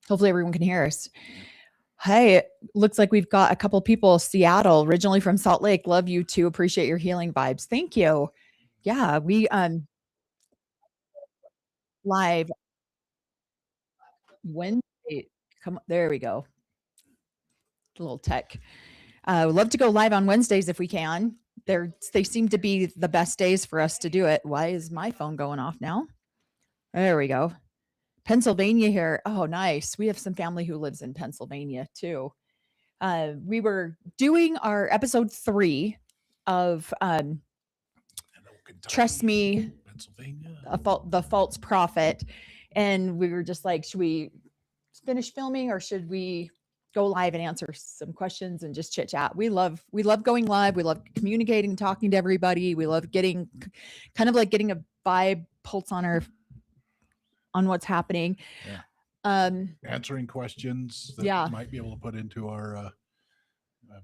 Hopefully everyone can hear us. Hey, looks like we've got a couple people. Seattle, originally from Salt Lake. Love you too. Appreciate your healing vibes. Thank you. Yeah, we live Wednesday. Come there we go. A little tech. Would love to go live on Wednesdays if we can. They seem to be the best days for us to do it. Why is my phone going off now? There we go. Pennsylvania here. Oh, nice. We have some family who lives in Pennsylvania too. We were doing our episode 3 of Trust Me, Pennsylvania, the false prophet, and we were just like, should we finish filming or should we go live and answer some questions and just chit chat? We love going live. We love communicating, talking to everybody. We love getting kind of like getting a vibe, pulse on what's happening. Yeah. Answering questions that might be able to put into our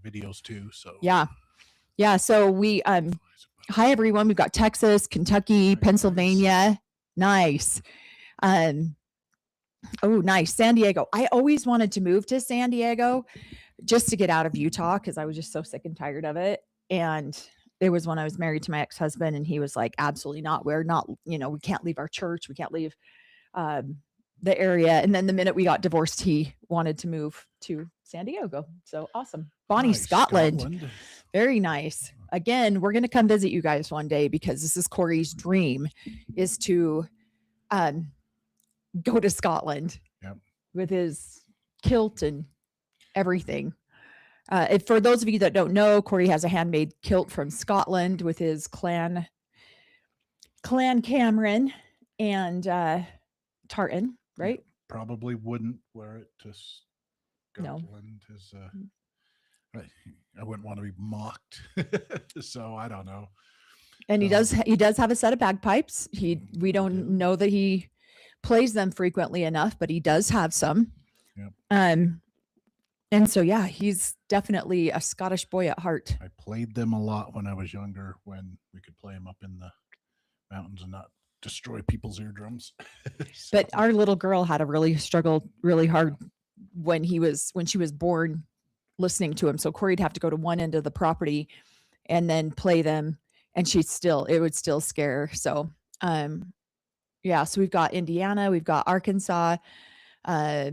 videos too. So yeah. So we hi everyone. We've got Texas, Kentucky, Pennsylvania. Nice. Oh, nice. San Diego. I always wanted to move to San Diego just to get out of Utah because I was just so sick and tired of it. And it was when I was married to my ex-husband, and he was like, absolutely not. We're not, we can't leave our church. We can't leave the area. And then the minute we got divorced, he wanted to move to San Diego. So awesome. Bonnie, nice. Scotland. Very nice. Again, we're going to come visit you guys one day because this is Corey's dream, is to go to Scotland with his kilt and everything. For those of you that don't know, Corey has a handmade kilt from Scotland with his clan Cameron and tartan, right? Probably wouldn't wear it to Scotland. No. I wouldn't want to be mocked. So I don't know. And he does have a set of bagpipes. We don't know that he plays them frequently enough, but he does have some. And so he's definitely a Scottish boy at heart. I played them a lot when I was younger, when we could play them up in the mountains and not destroy people's eardrums. But our little girl had to struggle really hard when she was born listening to him. So Corey'd have to go to one end of the property and then play them, and it would still scare her. So so we've got Indiana, we've got Arkansas. I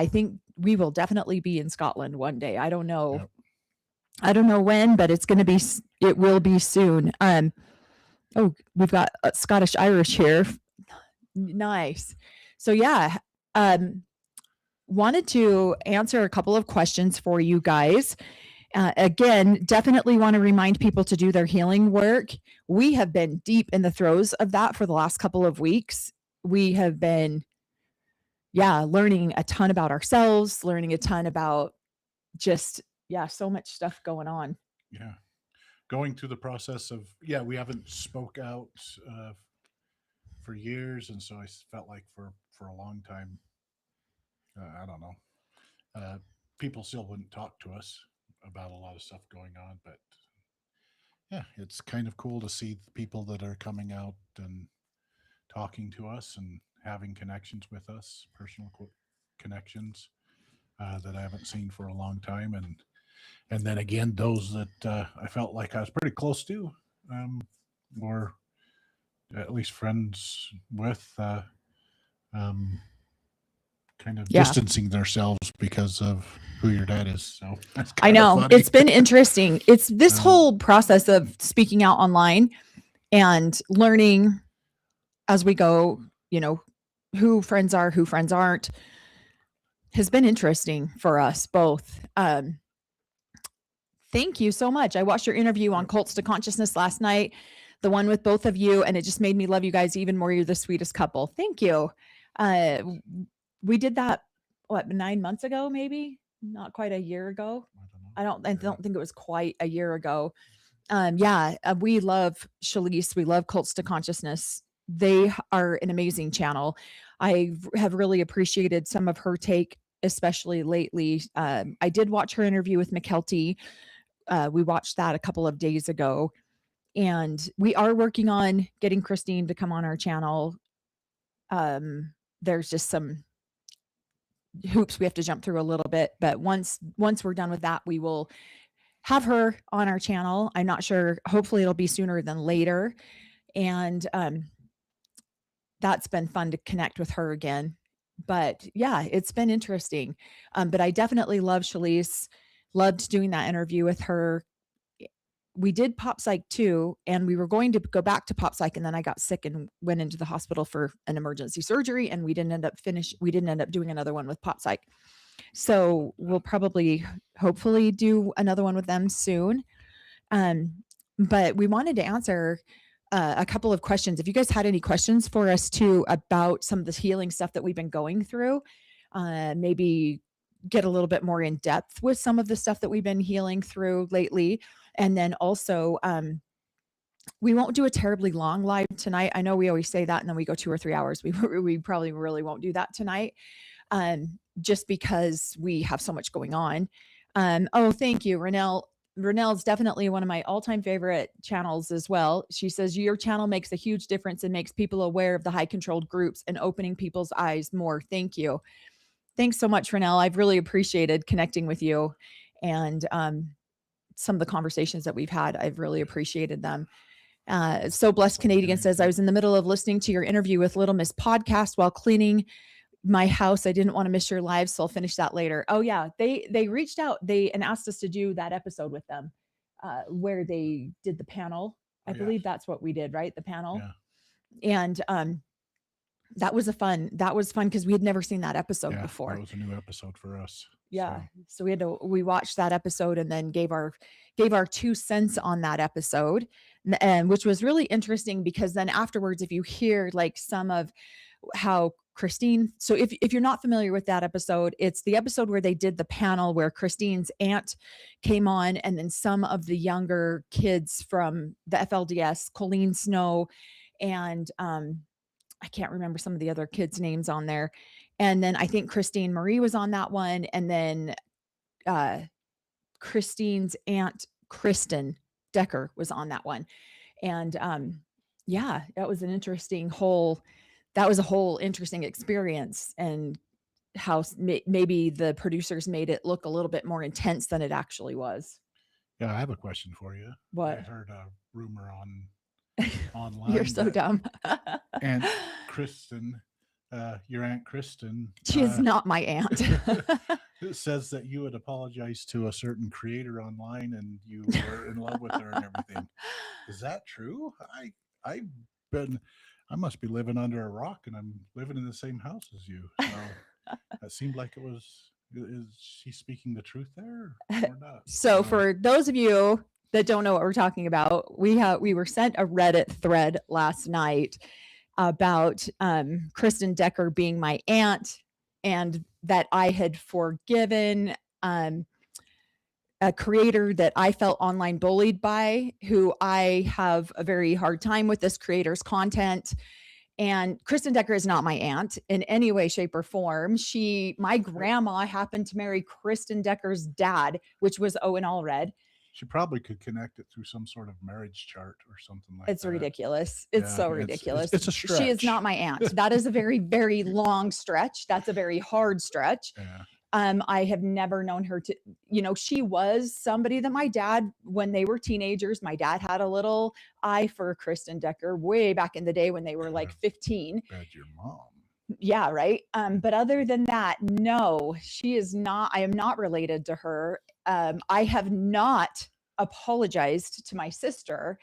think we will definitely be in Scotland one day. I don't know. Yep. I don't know when, but it will be soon. We've got Scottish Irish here. Nice. So wanted to answer a couple of questions for you guys. Again, definitely want to remind people to do their healing work. We have been deep in the throes of that for the last couple of weeks. We have been, learning a ton about ourselves, learning a ton about just, so much stuff going on. Yeah. Going through the process of, we haven't spoke out for years. And so I felt like for a long time, I don't know, people still wouldn't talk to us about a lot of stuff going on, but it's kind of cool to see the people that are coming out and talking to us and having connections with us, personal connections that I haven't seen for a long time. And then again, those that I felt like I was pretty close to, or at least friends with, kind of distancing themselves because of who your dad is. So I know it's been interesting. It's this whole process of speaking out online and learning as we go, who friends are, who friends aren't, has been interesting for us both. Thank you so much. I watched your interview on Cults to Consciousness last night, the one with both of you, and it just made me love you guys even more. You're the sweetest couple. Thank you. We did that 9 months ago, maybe not quite a year ago. I don't think it was quite a year ago. We love Shalise. We love Cults to Consciousness. They are an amazing channel. I have really appreciated some of her take, especially lately. I did watch her interview with McKelty. We watched that a couple of days ago, and we are working on getting Christine to come on our channel. There's just some hoops we have to jump through a little bit. But once we're done with that, we will have her on our channel. I'm not sure. Hopefully it'll be sooner than later. And that's been fun to connect with her again. But yeah, it's been interesting. But I definitely love Shalise. Loved doing that interview with her. We did Pop Psych 2, and we were going to go back to Pop Psych, and then I got sick and went into the hospital for an emergency surgery, and we didn't end up doing another one with Pop Psych. So we'll probably hopefully do another one with them soon. But we wanted to answer a couple of questions. If you guys had any questions for us too about some of the healing stuff that we've been going through, maybe get a little bit more in depth with some of the stuff that we've been healing through lately. And then also, we won't do a terribly long live tonight. I know we always say that, and then we go 2 or 3 hours. We probably really won't do that tonight, just because we have so much going on. Oh, thank you, Renelle. Renelle's definitely one of my all-time favorite channels as well. She says, your channel makes a huge difference and makes people aware of the high controlled groups and opening people's eyes more. Thank you. Thanks so much, Renelle. I've really appreciated connecting with you, and some of the conversations that we've had. I've really appreciated them. So Blessed Canadian says, I was in the middle of listening to your interview with Little Miss podcast while cleaning my house. I didn't want to miss your live, so I'll finish that later. Oh yeah, they reached out and asked us to do that episode with them, where they did the panel. I believe that's what we did, right? The panel. Yeah. And that was fun because we had never seen that episode before. That was a new episode for us. Yeah. So we watched that episode and then gave our 2 cents on that episode, and which was really interesting because then afterwards, if you hear like some of how Christine, so if you're not familiar with that episode, it's the episode where they did the panel where Christine's aunt came on, and then some of the younger kids from the FLDS, Colleen Snow, and I can't remember some of the other kids' names on there. And then I think Christine Marie was on that one. And then Christine's aunt, Kristen Decker, was on that one. And yeah, that was an interesting whole interesting experience, and how maybe the producers made it look a little bit more intense than it actually was. Yeah, I have a question for you. What? I heard a rumor online. You're so dumb. Aunt Kristen, your Aunt Kristen. She is not my aunt. It says that you had apologized to a certain creator online and you were in love with her and everything. Is that true? I must be living under a rock, and I'm living in the same house as you. So that seemed like it was. Is she speaking the truth there or not? So for those of you that don't know what we're talking about, we were sent a Reddit thread last night about Kristen Decker being my aunt, and that I had forgiven a creator that I felt online bullied by, who I have a very hard time with this creator's content. And Kristen Decker is not my aunt in any way, shape, or form. My grandma happened to marry Kristen Decker's dad, which was Owen Allred. She probably could connect it through some sort of marriage chart or something like that. It's ridiculous. It's so ridiculous. It's a stretch. She is not my aunt. That is a very, very long stretch. That's a very hard stretch. Yeah. I have never known her to, she was somebody that my dad, when they were teenagers, my dad had a little eye for Kristen Decker way back in the day when they were like 15. Bad your mom. Yeah, right. But other than that, no, she is not. I am not related to her. I have not apologized to my sister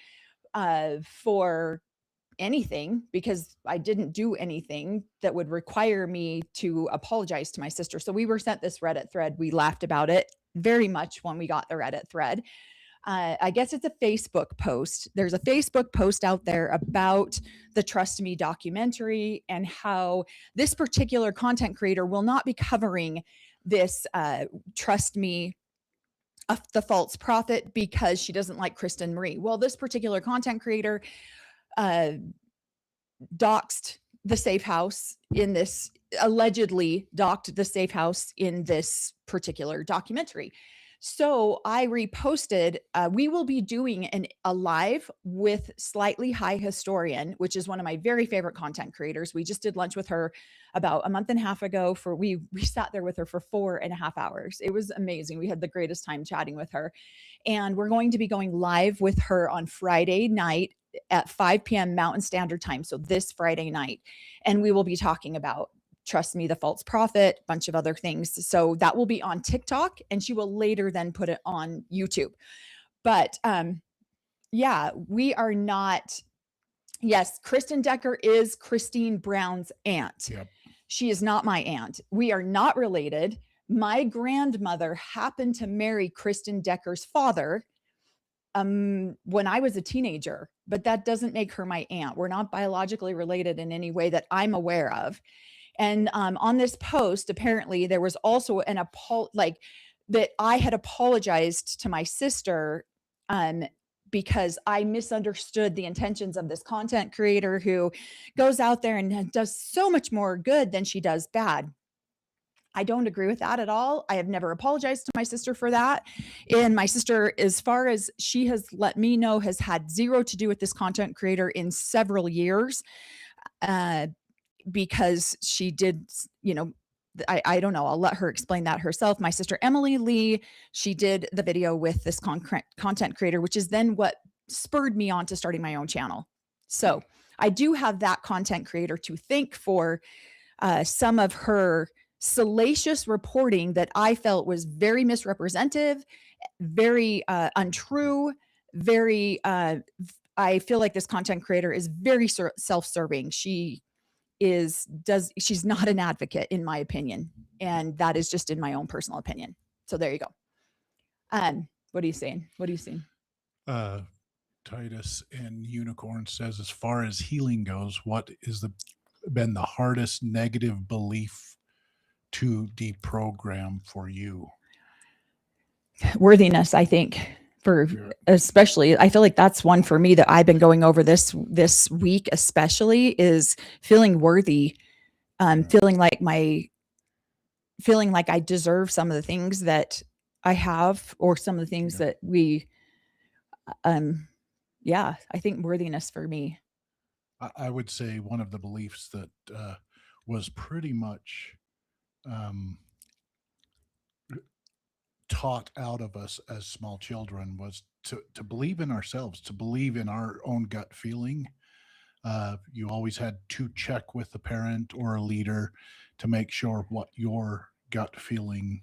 for anything, because I didn't do anything that would require me to apologize to my sister. So we were sent this Reddit thread. We laughed about it very much when we got the Reddit thread. I guess it's a Facebook post. There's a Facebook post out there about the Trust Me documentary, and how this particular content creator will not be covering this Trust Me, the false prophet, because she doesn't like Kristen Marie. Well, this particular content creator doxed the safe house in this, allegedly doxed the safe house in this particular documentary. So I reposted, we will be doing a live with Slightly High Historian, which is one of my very favorite content creators. We just did lunch with her about a month and a half ago we sat there with her for 4.5 hours. It was amazing. We had the greatest time chatting with her. And we're going to be going live with her on Friday night at 5 p.m. Mountain Standard Time. So this Friday night. And we will be talking about Trust Me, the False Prophet, a bunch of other things. So that will be on TikTok, and she will later then put it on YouTube. But yeah, we are not. Yes, Kristen Decker is Christine Brown's aunt. Yep. She is not my aunt. We are not related. My grandmother happened to marry Kristen Decker's father when I was a teenager, but that doesn't make her my aunt. We're not biologically related in any way that I'm aware of. And on this post, apparently there was also an like that I had apologized to my sister because I misunderstood the intentions of this content creator who goes out there and does so much more good than she does bad. I don't agree with that at all. I have never apologized to my sister for that. And my sister, as far as she has let me know, has had zero to do with this content creator in several years. Because she did, I don't know. I'll let her explain that herself. My sister, Emily Lee, she did the video with this content creator, which is then what spurred me on to starting my own channel. So I do have that content creator to thank for some of her salacious reporting that I felt was very misrepresentative, very untrue, very, I feel like this content creator is very self-serving. She's not an advocate in my opinion, and that is just in my own personal opinion. So there you go. What are you saying? Titus and Unicorn says, as far as healing goes, what is been the hardest negative belief to deprogram for you? Worthiness, I think. Especially, I feel like that's one for me that I've been going over this week, especially, is feeling worthy, feeling like I deserve some of the things that I have, or some of the things that we, I think worthiness for me. I would say one of the beliefs that was pretty much taught out of us as small children was to believe in ourselves, to believe in our own gut feeling. You always had to check with a parent or a leader to make sure what your gut feeling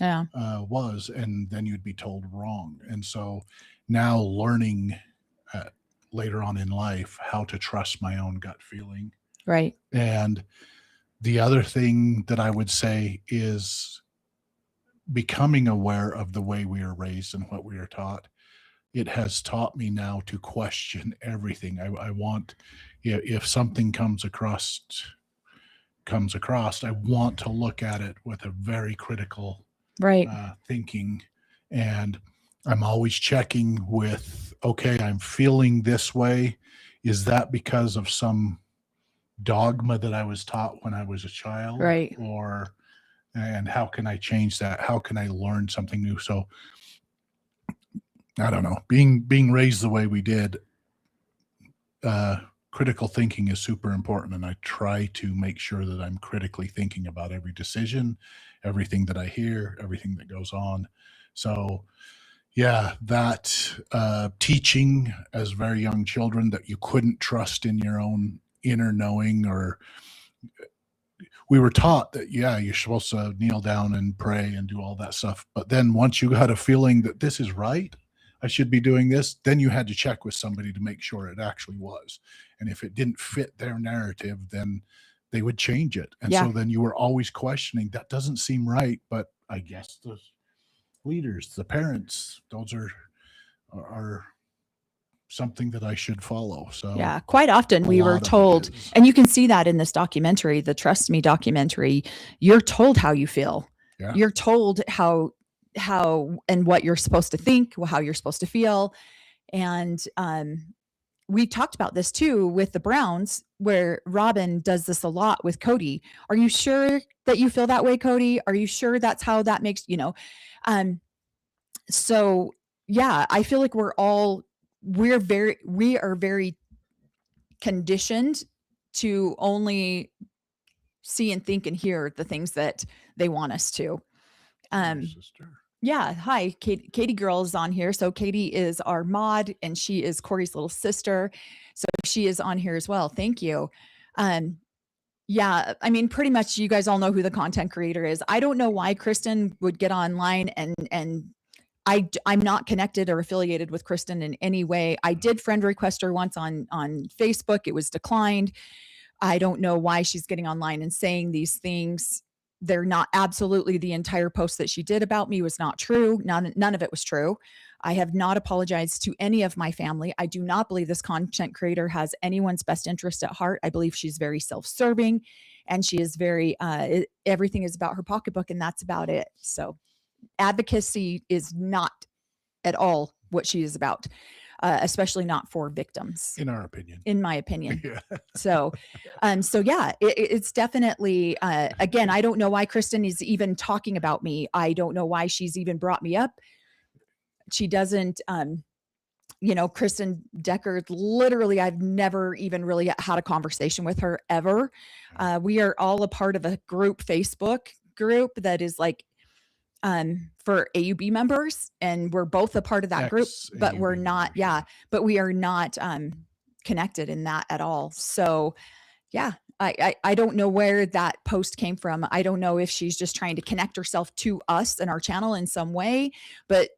was, and then you'd be told wrong. And so now learning later on in life how to trust my own gut feeling. Right. And the other thing that I would say is becoming aware of the way we are raised and what we are taught. It has taught me now to question everything. I want, if something comes across, I want to look at it with a very critical thinking. And I'm always checking with, okay, I'm feeling this way. Is that because of some dogma that I was taught when I was a child? Right. And how can I change that? How can I learn something new? So I don't know, being raised the way we did, critical thinking is super important. And I try to make sure that I'm critically thinking about every decision, everything that I hear, everything that goes on. So yeah, that teaching as very young children that you couldn't trust in your own inner knowing, or we were taught that, you're supposed to kneel down and pray and do all that stuff. But then once you got a feeling that this is right, I should be doing this, then you had to check with somebody to make sure it actually was. And if it didn't fit their narrative, then they would change it. And so then you were always questioning, that doesn't seem right. But I guess the leaders, the parents, those are something that I should follow. So yeah, quite often we were told, and you can see that in this documentary, the Trust Me documentary, you're told how you feel. Yeah. You're told how and what you're supposed to think, how you're supposed to feel. And we talked about this too with the Browns, where Robin does this a lot with Cody. Are you sure that you feel that way, Cody? Are you sure that's how that makes, So yeah, I feel like we are very conditioned to only see and think and hear the things that they want us to. Your sister. Yeah. Hi, Katie Girl is on here. So Katie is our mod and she is Corey's little sister. So she is on here as well. Thank you. Yeah, I mean, pretty much you guys all know who the content creator is. I don't know why Kristen would get online and I'm not connected or affiliated with Kristen in any way. I did friend request her once on Facebook. It was declined. I don't know why she's getting online and saying these things. They're not absolutely the entire post that she did about me was not true. None of it was true. I have not apologized to any of my family. I do not believe this content creator has anyone's best interest at heart. I believe she's very self-serving and she is very, everything is about her pocketbook and that's about it. So advocacy is not at all what she is about, especially not for victims. In our opinion. In my opinion. Yeah. So yeah, it's definitely, again, I don't know why Kristen is even talking about me. I don't know why she's even brought me up. She doesn't, Kristen Decker, literally, I've never even really had a conversation with her ever. We are all a part of a Facebook group that is like, for AUB members, and we're both a part of that group, but we're not, but we are not, connected in that at all. So yeah, I don't know where that post came from. I don't know if she's just trying to connect herself to us and our channel in some way, but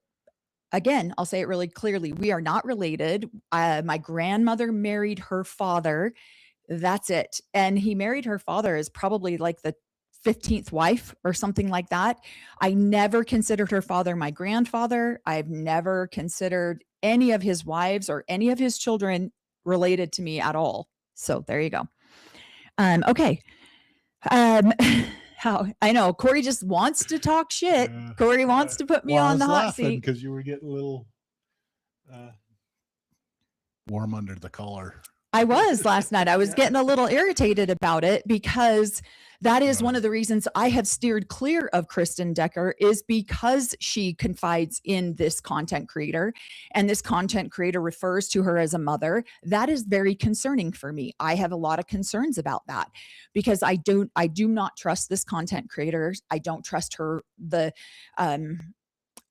again, I'll say it really clearly. We are not related. My grandmother married her father. That's it. And he married her father as probably like the 15th wife or something like that. I never considered her father my grandfather. I've never considered any of his wives or any of his children related to me at all. So there you go. Okay. How I know Corey just wants to talk shit. Corey wants to put me on the hot seat because you were getting a little warm under the collar. I was last night. I was getting a little irritated about it because that is one of the reasons I have steered clear of Kristen Decker is because she confides in this content creator and this content creator refers to her as a mother. That is very concerning for me. I have a lot of concerns about that because I do not trust this content creator. I don't trust her, the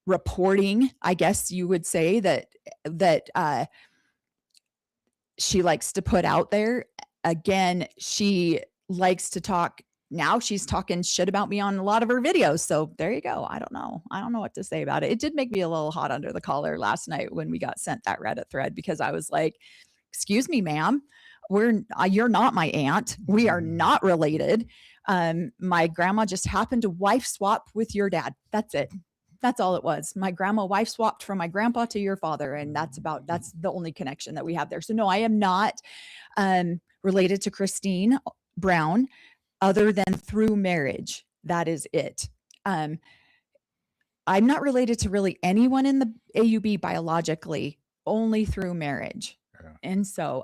reporting, I guess you would say that she likes to put out there. Again, she likes to talk. Now she's talking shit about me on a lot of her videos. So there you go. I don't know what to say about it. It did make me a little hot under the collar last night when we got sent that Reddit thread because I was like, excuse me, ma'am, you're not my aunt. We are not related. My grandma just happened to wife swap with your dad. That's it. That's all it was. My grandma wife swapped from my grandpa to your father. And that's the only connection that we have there. So no, I am not related to Christine Brown other than through marriage. That is it. I'm not related to really anyone in the AUB biologically, only through marriage. Yeah. And so,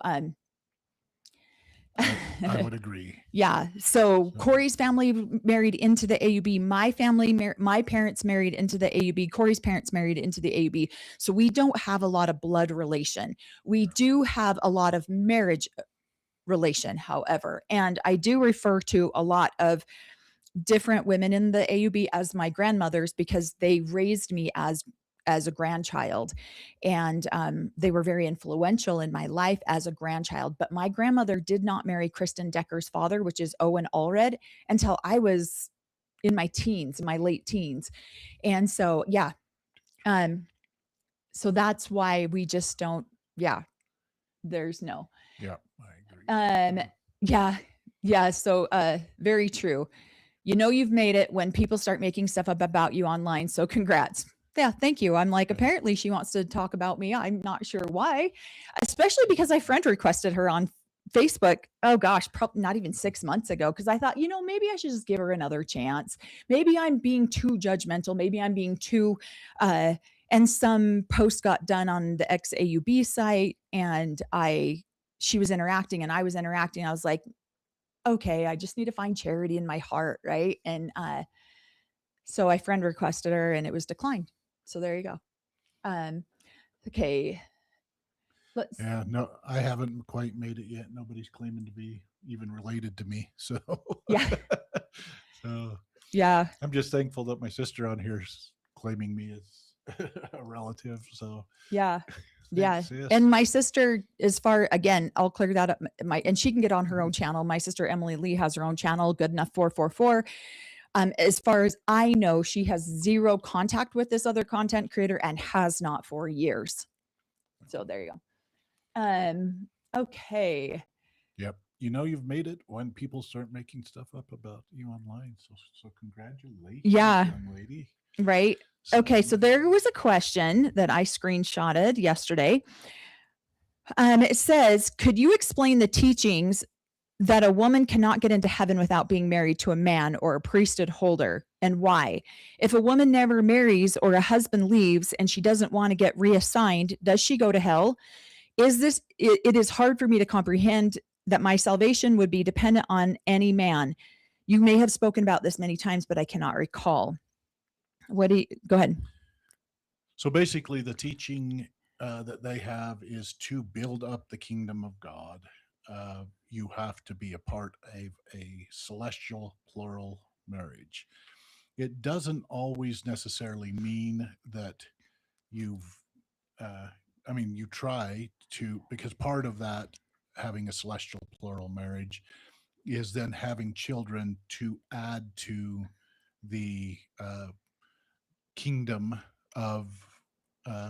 I would agree. Yeah. So Corey's family married into the AUB. My family, my parents married into the AUB. Corey's parents married into the AUB. So we don't have a lot of blood relation. We do have a lot of marriage relation, however. And I do refer to a lot of different women in the AUB as my grandmothers because they raised me as a grandchild. And they were very influential in my life as a grandchild. But my grandmother did not marry Kristen Decker's father, which is Owen Allred, until I was in my late teens. And so, yeah. So that's why we just don't, there's no. Yeah, I agree. Yeah. So very true. You've made it when people start making stuff up about you online. So congrats. Yeah, thank you. I'm like, apparently she wants to talk about me. I'm not sure why, especially because I friend requested her on Facebook. Oh gosh, probably not even 6 months ago. Cause I thought, maybe I should just give her another chance. Maybe I'm being too judgmental. Maybe I'm being too, and some post got done on the XAUB site and she was interacting and I was interacting. I was like, okay, I just need to find charity in my heart. Right. And, so I friend requested her and it was declined. So there you go. Okay. Let's Yeah, no, I haven't quite made it yet. Nobody's claiming to be even related to me. So, yeah. so Yeah. I'm just thankful that my sister on here is claiming me as a relative. So, Yeah. Yeah. thanks, sis. And my sister, as far again, I'll clear that up. And she can get on her own channel. My sister Emily Lee has her own channel, Good Enough 444. As far as I know, she has zero contact with this other content creator and has not for years. So there you go. Okay. Yep. You know you've made it when people start making stuff up about you online. So congratulations, Yeah. young lady. Right. Okay. So there was a question that I screenshotted yesterday. It says, could you explain the teachings that a woman cannot get into heaven without being married to a man or a priesthood holder, and why? If a woman never marries or a husband leaves and she doesn't want to get reassigned, does she go to hell? It is hard for me to comprehend that my salvation would be dependent on any man. You may have spoken about this many times, but I cannot recall. Go ahead. So basically, the teaching that they have is to build up the kingdom of God. You have to be a part of a celestial plural marriage. It doesn't always necessarily mean that you've, you try to, because part of that, having a celestial plural marriage, is then having children to add to the kingdom of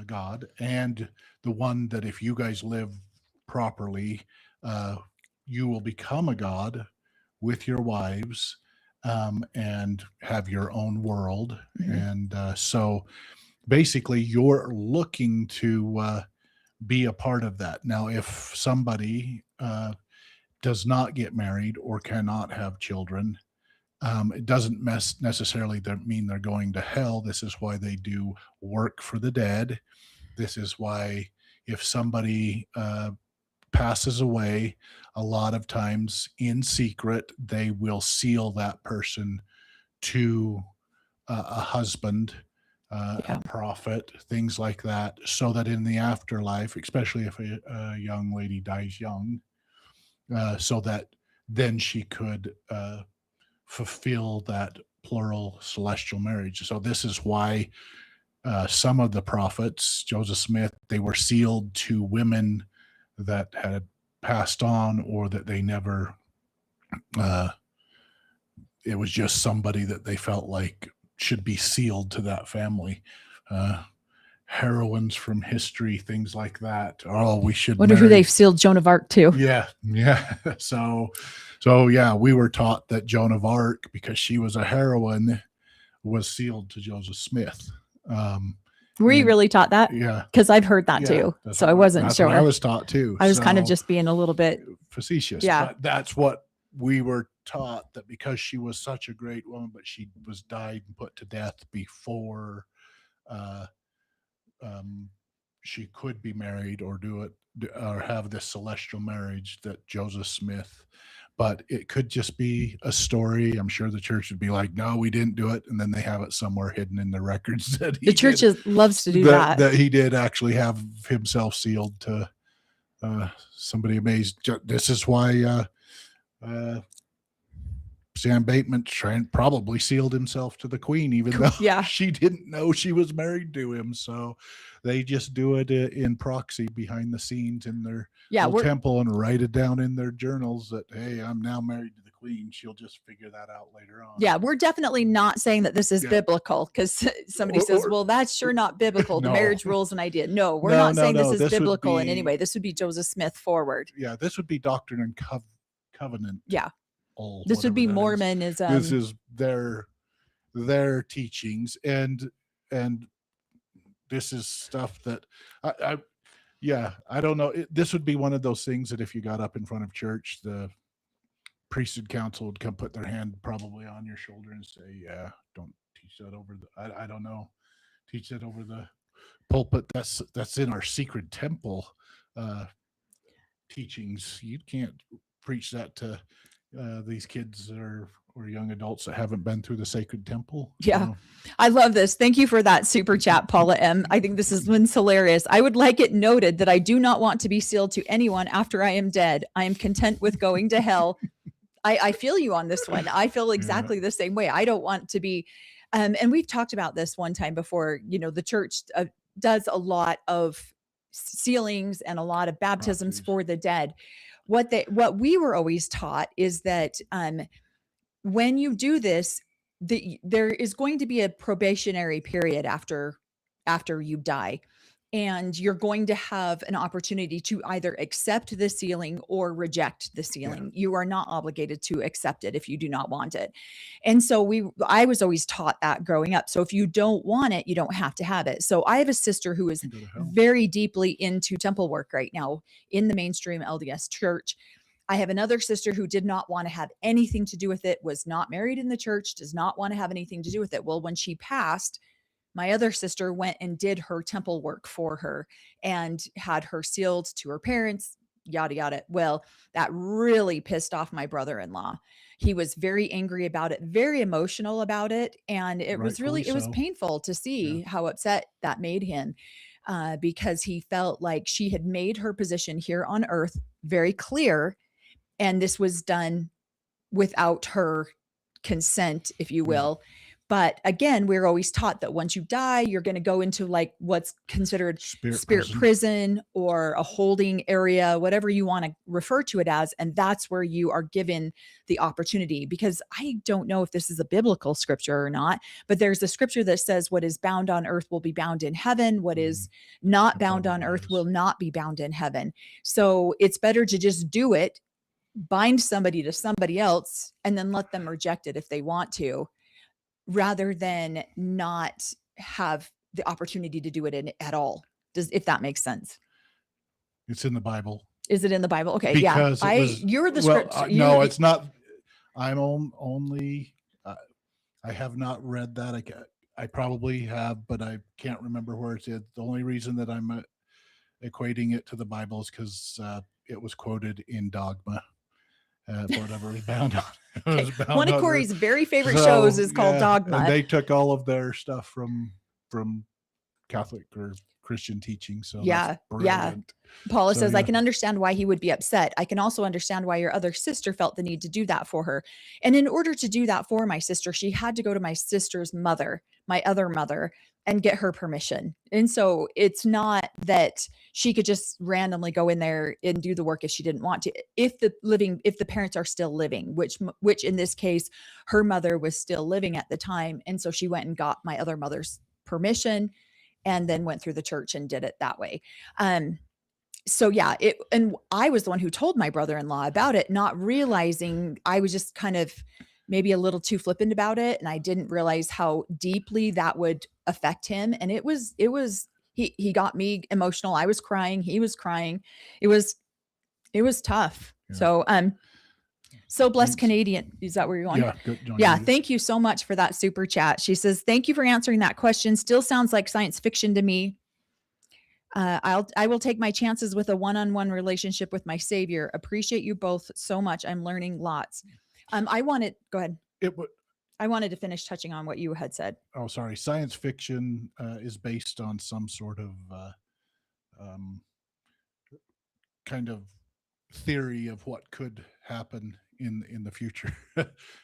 God, and the one that if you guys live properly, you will become a god with your wives, and have your own world. And so basically, you're looking to be a part of that. Now, if somebody does not get married or cannot have children, it doesn't necessarily mean they're going to hell. This is why they do work for the dead. This is why if somebody passes away, a lot of times in secret, they will seal that person to a husband, a prophet, things like that, so that in the afterlife, especially if a young lady dies young, so that then she could fulfill that plural celestial marriage. So this is why some of the prophets, Joseph Smith, they were sealed to women that had passed on, or that they never, it was just somebody that they felt like should be sealed to that family. Heroines from history, things like that. Oh, we should wonder marry. who they've sealed Joan of Arc to. Yeah. So yeah, we were taught that Joan of Arc, because she was a heroine, was sealed to Joseph Smith. Were you really taught that? Yeah, because I've heard that too. So I wasn't sure. What I was taught too. I was kind of just being a little bit facetious. Yeah. But that's what we were taught, that because she was such a great woman, but she was died and put to death before she could be married or do it, or have this celestial marriage, that Joseph Smith. But it could just be a story. I'm sure the church would be like, no, we didn't do it. And then they have it somewhere hidden in the records that the church loves to do that. That he did actually have himself sealed to somebody amazed. This is why Sam Bateman probably sealed himself to the Queen, even though she didn't know she was married to him. So they just do it in proxy behind the scenes in their temple, and write it down in their journals that, hey, I'm now married to the Queen. She'll just figure that out later on. Yeah, we're definitely not saying that this is biblical, because somebody says, well, that's sure not biblical. The marriage rules and idea. No, we're not saying this is biblical in any way. This would be Joseph Smith forward. Yeah, this would be Doctrine and Covenant. Yeah. This would be Mormonism. This is their teachings, and this is stuff that I don't know. This would be one of those things that if you got up in front of church, the priesthood council would come put their hand probably on your shoulder and say, yeah, don't teach that over the, I don't know, teach that over the pulpit. That's in our secret temple teachings. You can't preach that to these kids that are or young adults that haven't been through the sacred temple. Yeah. So, I love this. Thank you for that super chat, Paula M. I think this has been hilarious. I would like it noted that I do not want to be sealed to anyone after I am dead. I am content with going to hell. I feel you on this one. I feel exactly the same way. I don't want to be, and we've talked about this one time before, the church does a lot of sealings and a lot of baptisms Prophecies. for the dead. What we were always taught is that, when you do this, there is going to be a probationary period after you die, and you're going to have an opportunity to either accept the sealing or reject the sealing. You are not obligated to accept it if you do not want it. And so I was always taught that growing up. So if you don't want it, you don't have to have it. So I have a sister who is Go to hell. very deeply into temple work right now in the mainstream LDS church. I have another sister who did not want to have anything to do with it, was not married in the church, does not want to have anything to do with it. Well, when she passed, my other sister went and did her temple work for her and had her sealed to her parents, yada, yada. Well, that really pissed off my brother-in-law. He was very angry about it, very emotional about it. And it was Rightfully so. painful to see how upset that made him, because he felt like she had made her position here on earth very clear. And this was done without her consent, if you will. But again, we're always taught that once you die, you're going to go into like what's considered spirit prison or a holding area, whatever you want to refer to it as. And that's where you are given the opportunity, because I don't know if this is a biblical scripture or not, but there's a scripture that says what is bound on earth will be bound in heaven. What is not bound on earth will not be bound in heaven. So it's better to just do it, bind somebody to somebody else, and then let them reject it if they want to, rather than not have the opportunity to do it at all. If that makes sense. It's in the Bible. Is it in the Bible? Okay. Because you're the script. No, it's not. I'm only, I have not read that. I probably have, but I can't remember where it's at. The only reason that I'm equating it to the Bible is because it was quoted in Dogma. Whatever was bound on. Okay. One of Corey's very favorite shows is called Dogma. And they took all of their stuff from Catholic or Christian teaching. So yeah. Paula says, I can understand why he would be upset. I can also understand why your other sister felt the need to do that for her. And in order to do that for my sister, she had to go to my sister's mother, my other mother, and get her permission. And so it's not that she could just randomly go in there and do the work if she didn't want to. If the parents are still living, which in this case, her mother was still living at the time. And so she went and got my other mother's permission and then went through the church and did it that way. So yeah, and I was the one who told my brother-in-law about it, not realizing I was just kind of maybe a little too flippant about it. And I didn't realize how deeply that would affect him. And he got me emotional. I was crying. He was crying. It was tough. Yeah. So blessed Canadian. Is that where you're going? Yeah. Good, yeah. Thank you so much for that super chat. She says, thank you for answering that question. Still sounds like science fiction to me. I will take my chances with a one-on-one relationship with my savior. Appreciate you both so much. I'm learning lots. Go ahead. I wanted to finish touching on what you had said. Oh, sorry. Science fiction is based on some sort of kind of theory of what could happen in the future.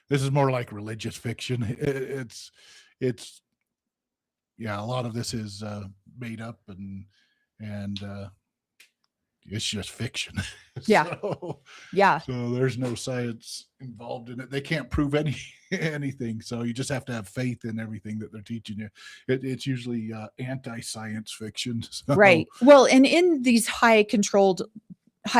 This is more like religious fiction. It's a lot of this is made up and it's just fiction. Yeah. So there's no science involved in it. They can't prove anything. So you just have to have faith in everything that they're teaching you. It's usually anti-science fiction. So. Right. Well, and in these high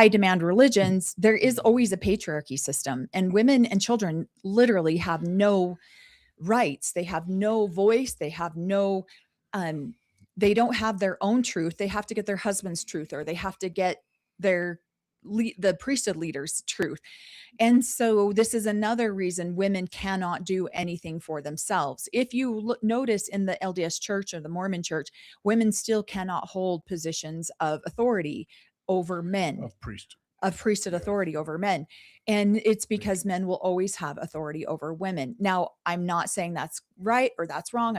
demand religions, there is always a patriarchy system, and women and children literally have no rights. They have no voice. They have no, they don't have their own truth. They have to get their husband's truth, or they have to get the priesthood leader's truth. And so this is another reason women cannot do anything for themselves. If you notice in the LDS church or the Mormon church, women still cannot hold positions of authority over men. Of of priesthood Yeah. authority over men. And it's because men will always have authority over women. Now, I'm not saying that's right or that's wrong.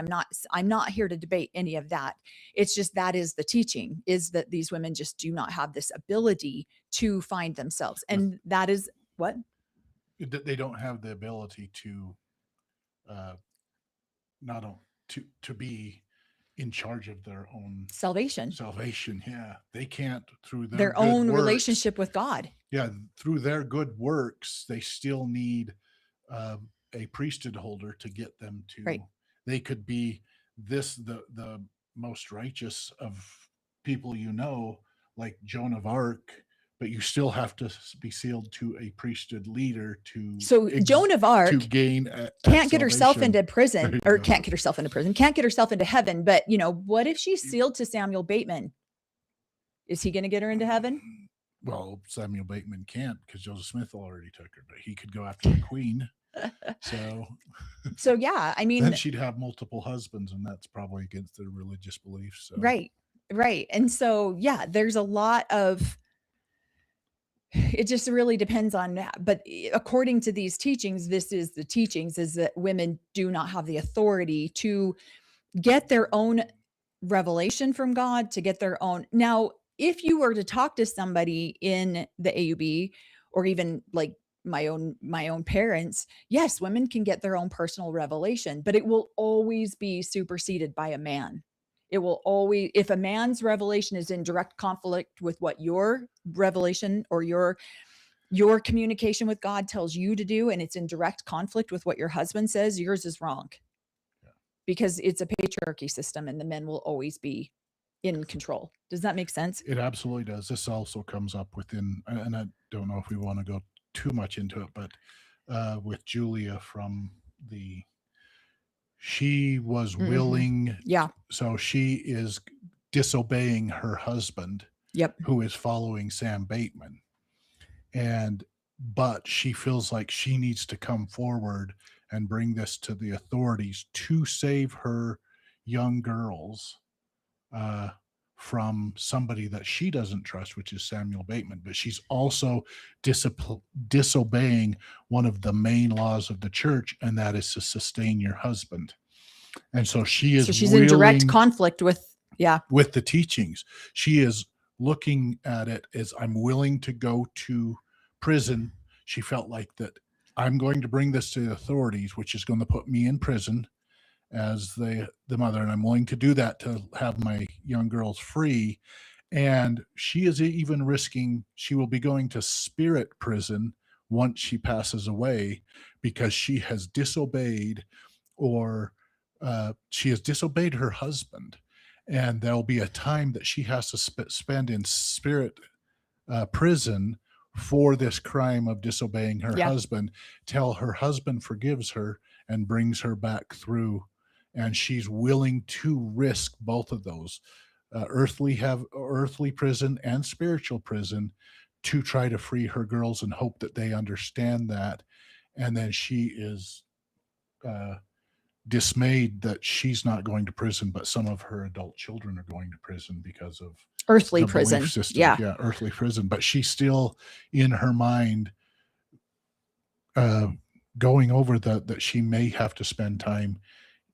I'm not here to debate any of that. It's just that is the teaching, is that these women just do not have this ability to find themselves. And that is what? They don't have the ability to uh, not on, to be in charge of their own Salvation, salvation. Yeah, they can't through their their good own works. relationship with God. Yeah, through their good works, they still need uh, a priesthood holder to get them to. Right. They could be the most righteous of people, like Joan of Arc, but you still have to be sealed to a priesthood leader to. So Joan of Arc to gain can't get herself salvation. into prison, There or you go. can't get herself into prison, can't get herself into heaven. But what if she's sealed to Samuel Bateman? Is he going to get her into heaven? Well, Samuel Bateman can't because Joseph Smith already took her, but he could go after the queen. So yeah, I mean, then she'd have multiple husbands, and that's probably against their religious beliefs. So. right. And so, yeah, there's a lot of, it just really depends on that. But according to these teachings, this is the teachings, is that women do not have the authority to get their own revelation from God, to get their own. Now, if you were to talk to somebody in the AUB, or even like my own parents, yes, women can get their own personal revelation, but it will always be superseded by a man. It will always, if a man's revelation is in direct conflict with what your revelation or your communication with God tells you to do, and it's in direct conflict with what your husband says, yours is wrong. Because it's a patriarchy system, and the men will always be in control. Does that make sense? It absolutely does. This also comes up within, and I don't know if we want to go too much into it, but with Julia she was willing. Yeah. So she is disobeying her husband. Yep. Who is following Sam Bateman. But she feels like she needs to come forward and bring this to the authorities to save her young girls from somebody that she doesn't trust, which is Samuel Bateman. But she's also disobeying one of the main laws of the church, and that is to sustain your husband. And so she's in direct conflict with the teachings. She is looking at it as, I'm willing to go to prison. She felt like that I'm going to bring this to the authorities, which is going to put me in prison as the mother, and I'm willing to do that to have my young girls free. And she is even risking, she will be going to spirit prison once she passes away, because she has disobeyed, or she has disobeyed her husband. And there'll be a time that she has to spend in spirit prison for this crime of disobeying her husband, till her husband forgives her and brings her back through. And she's willing to risk both of those, earthly prison and spiritual prison, to try to free her girls and hope that they understand that. And then she is dismayed that she's not going to prison, but some of her adult children are going to prison because of earthly prison system. Yeah, earthly prison. But she's still in her mind going over that she may have to spend time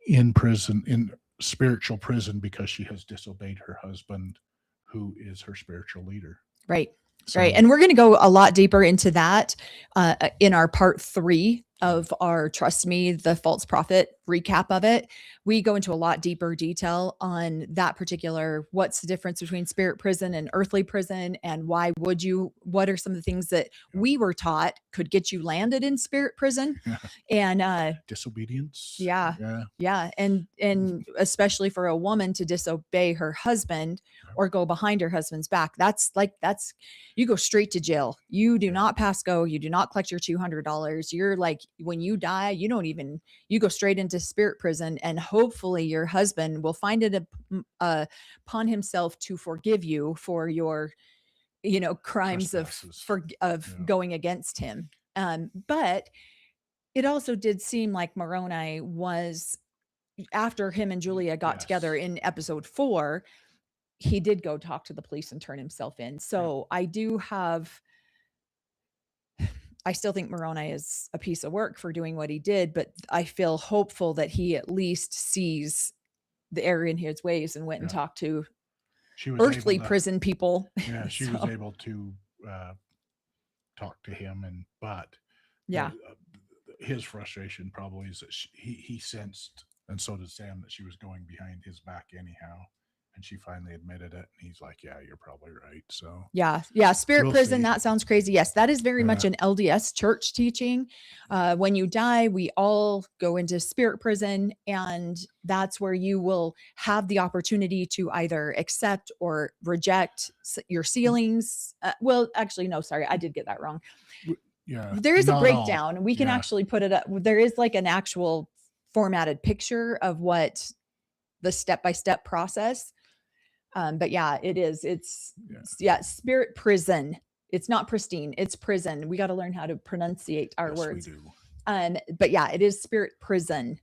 in prison, in spiritual prison, because she has disobeyed her husband, who is her spiritual leader. Right. And we're going to go a lot deeper into that in our part 3 of our Trust Me, the False Prophet recap of it. We go into a lot deeper detail on that particular, what's the difference between spirit prison and earthly prison, and what are some of the things that we were taught could get you landed in spirit prison. And disobedience. Yeah. And especially for a woman to disobey her husband or go behind her husband's back, that's you go straight to jail. You do not pass go. You do not collect your $200. You're like, when you die, you go straight into spirit prison, and hopefully your husband will find it upon himself to forgive you for your, crimes of going against him. But it also did seem like Moroni was, after him and Julia got together in episode 4, he did go talk to the police and turn himself in. So I do have I still think Moroni is a piece of work for doing what he did, but I feel hopeful that he at least sees the error in his ways and went and Yeah. talked to She was earthly able to, prison people. yeah, she was able to talk to him, but Yeah. the, his frustration probably is that he sensed, and so did Sam, that she was going behind his back anyhow. And she finally admitted it, and he's like, "Yeah, you're probably right." So Yeah. Spirit we'll prison. see. That sounds crazy. Yes, that is very much an LDS church teaching. When you die, we all go into spirit prison, and that's where you will have the opportunity to either accept or reject your sealings. Well, actually, no, sorry, I did get that wrong. Yeah, There is a not breakdown. all. We can Yeah. actually put it up. There is like an actual formatted picture of what the step-by-step process. But yeah, it is. It's spirit prison. It's not pristine. It's prison. We got to learn how to pronunciate our Yes, words. we do. But yeah, it is spirit prison.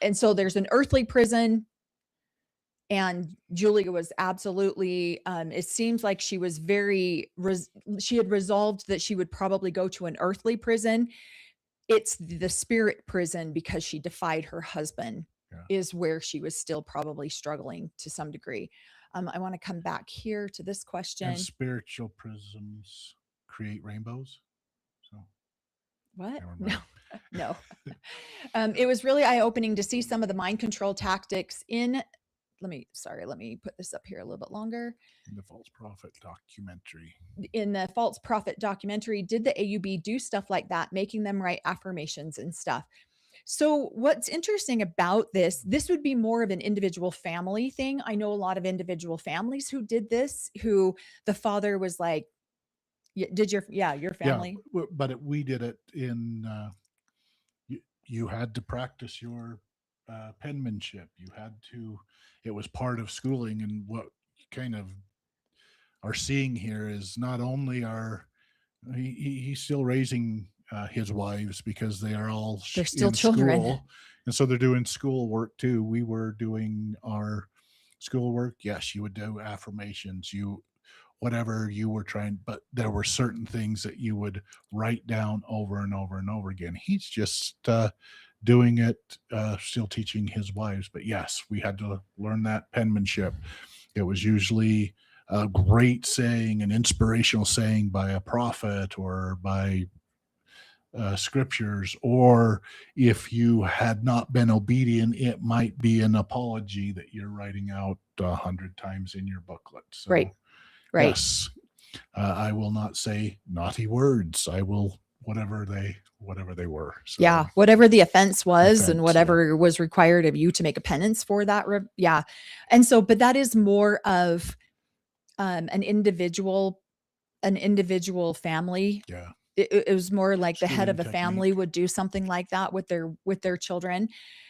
And so there's an earthly prison. And Julia was absolutely, it seems like she was she had resolved that she would probably go to an earthly prison. It's the spirit prison because she defied her husband is where she was still probably struggling to some degree. I want to come back here to this question. And spiritual prisms create rainbows. So what? No. It was really eye-opening to see some of the mind control tactics in let me put this up here a little bit longer. In the false prophet documentary. Did the AUB do stuff like that, making them write affirmations and stuff? So what's interesting about this would be more of an individual family thing. I know a lot of individual families who did this, who the father was like, your family? Yeah, but we did it in, you had to practice your penmanship. It was part of schooling. And what kind of are seeing here is not only he's still raising his wives because they're still in children. school, and so they're doing school work too. We were doing our school work. Yes, you would do affirmations, whatever you were trying, but there were certain things that you would write down over and over and over again. He's just doing it, still teaching his wives. But yes, we had to learn that penmanship. It was usually a great saying, an inspirational saying by a prophet or by scriptures, or if you had not been obedient, it might be an apology that you're writing out 100 times in your booklet. So, right. Yes, I will not say naughty words. I will whatever they were. So, yeah, whatever the offense was, and whatever was required of you to make a penance for that. And so, but that is more of an individual family. Yeah. It was more like the head of a Schooling family technique. would do something like that with their children.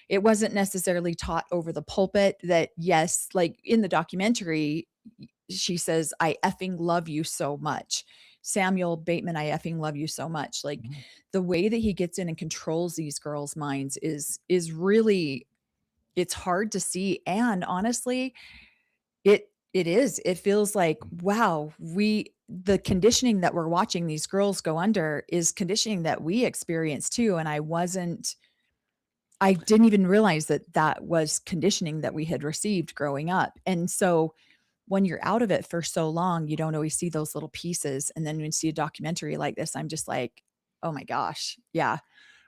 It wasn't necessarily taught over the pulpit. That, yes, like in the documentary, she says, "I effing love you so much." Samuel Bateman, "I effing love you so much." Like the way that he gets in and controls these girls' minds is really, it's hard to see. And honestly, it feels like, wow, the conditioning that we're watching these girls go under is conditioning that we experience too. And I didn't even realize that was conditioning that we had received growing up. And so when you're out of it for so long, you don't always see those little pieces. And then when you see a documentary like this, I'm just like, oh my gosh. Yeah.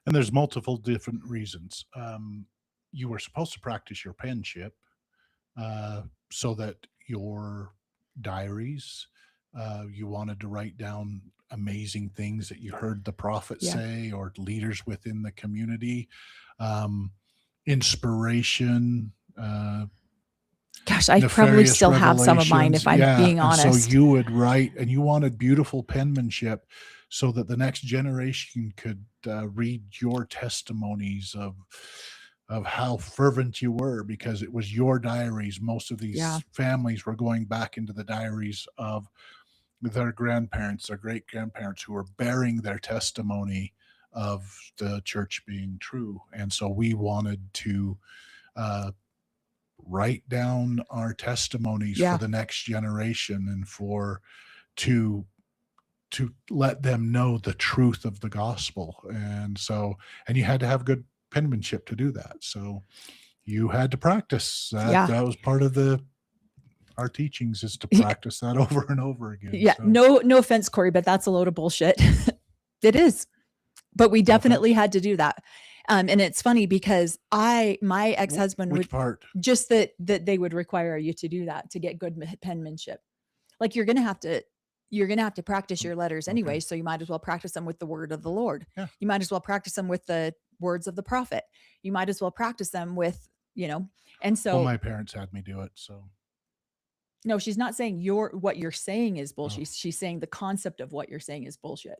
And there's multiple different reasons. You were supposed to practice your penmanship so that your diaries, you wanted to write down amazing things that you heard the prophet say, or leaders within the community, inspiration. Gosh, I probably still have some of mine, if I'm being honest. And so you would write, and you wanted beautiful penmanship so that the next generation could read your testimonies of how fervent you were, because it was your diaries. Most of these families were going back into the diaries of their grandparents, their great grandparents, who were bearing their testimony of the church being true. And so we wanted to write down our testimonies for the next generation, and to to let them know the truth of the gospel. And you had to have good penmanship to do that. So you had to practice that. Yeah. That was part of our teachings, is to practice that over and over again. Yeah. So, No offense, Corey, but that's a load of bullshit. It is. But we definitely had to do that. And it's funny because my ex-husband which would part? just that they would require you to do that to get good penmanship. Like you're going to have to practice your letters anyway. Okay. So you might as well practice them with the word of the Lord. Yeah. You might as well practice them with the words of the prophet. You might as well practice them with, and so. Well, my parents had me do it. So. No, she's not saying what you're saying is bullshit. She's saying the concept of what you're saying is bullshit.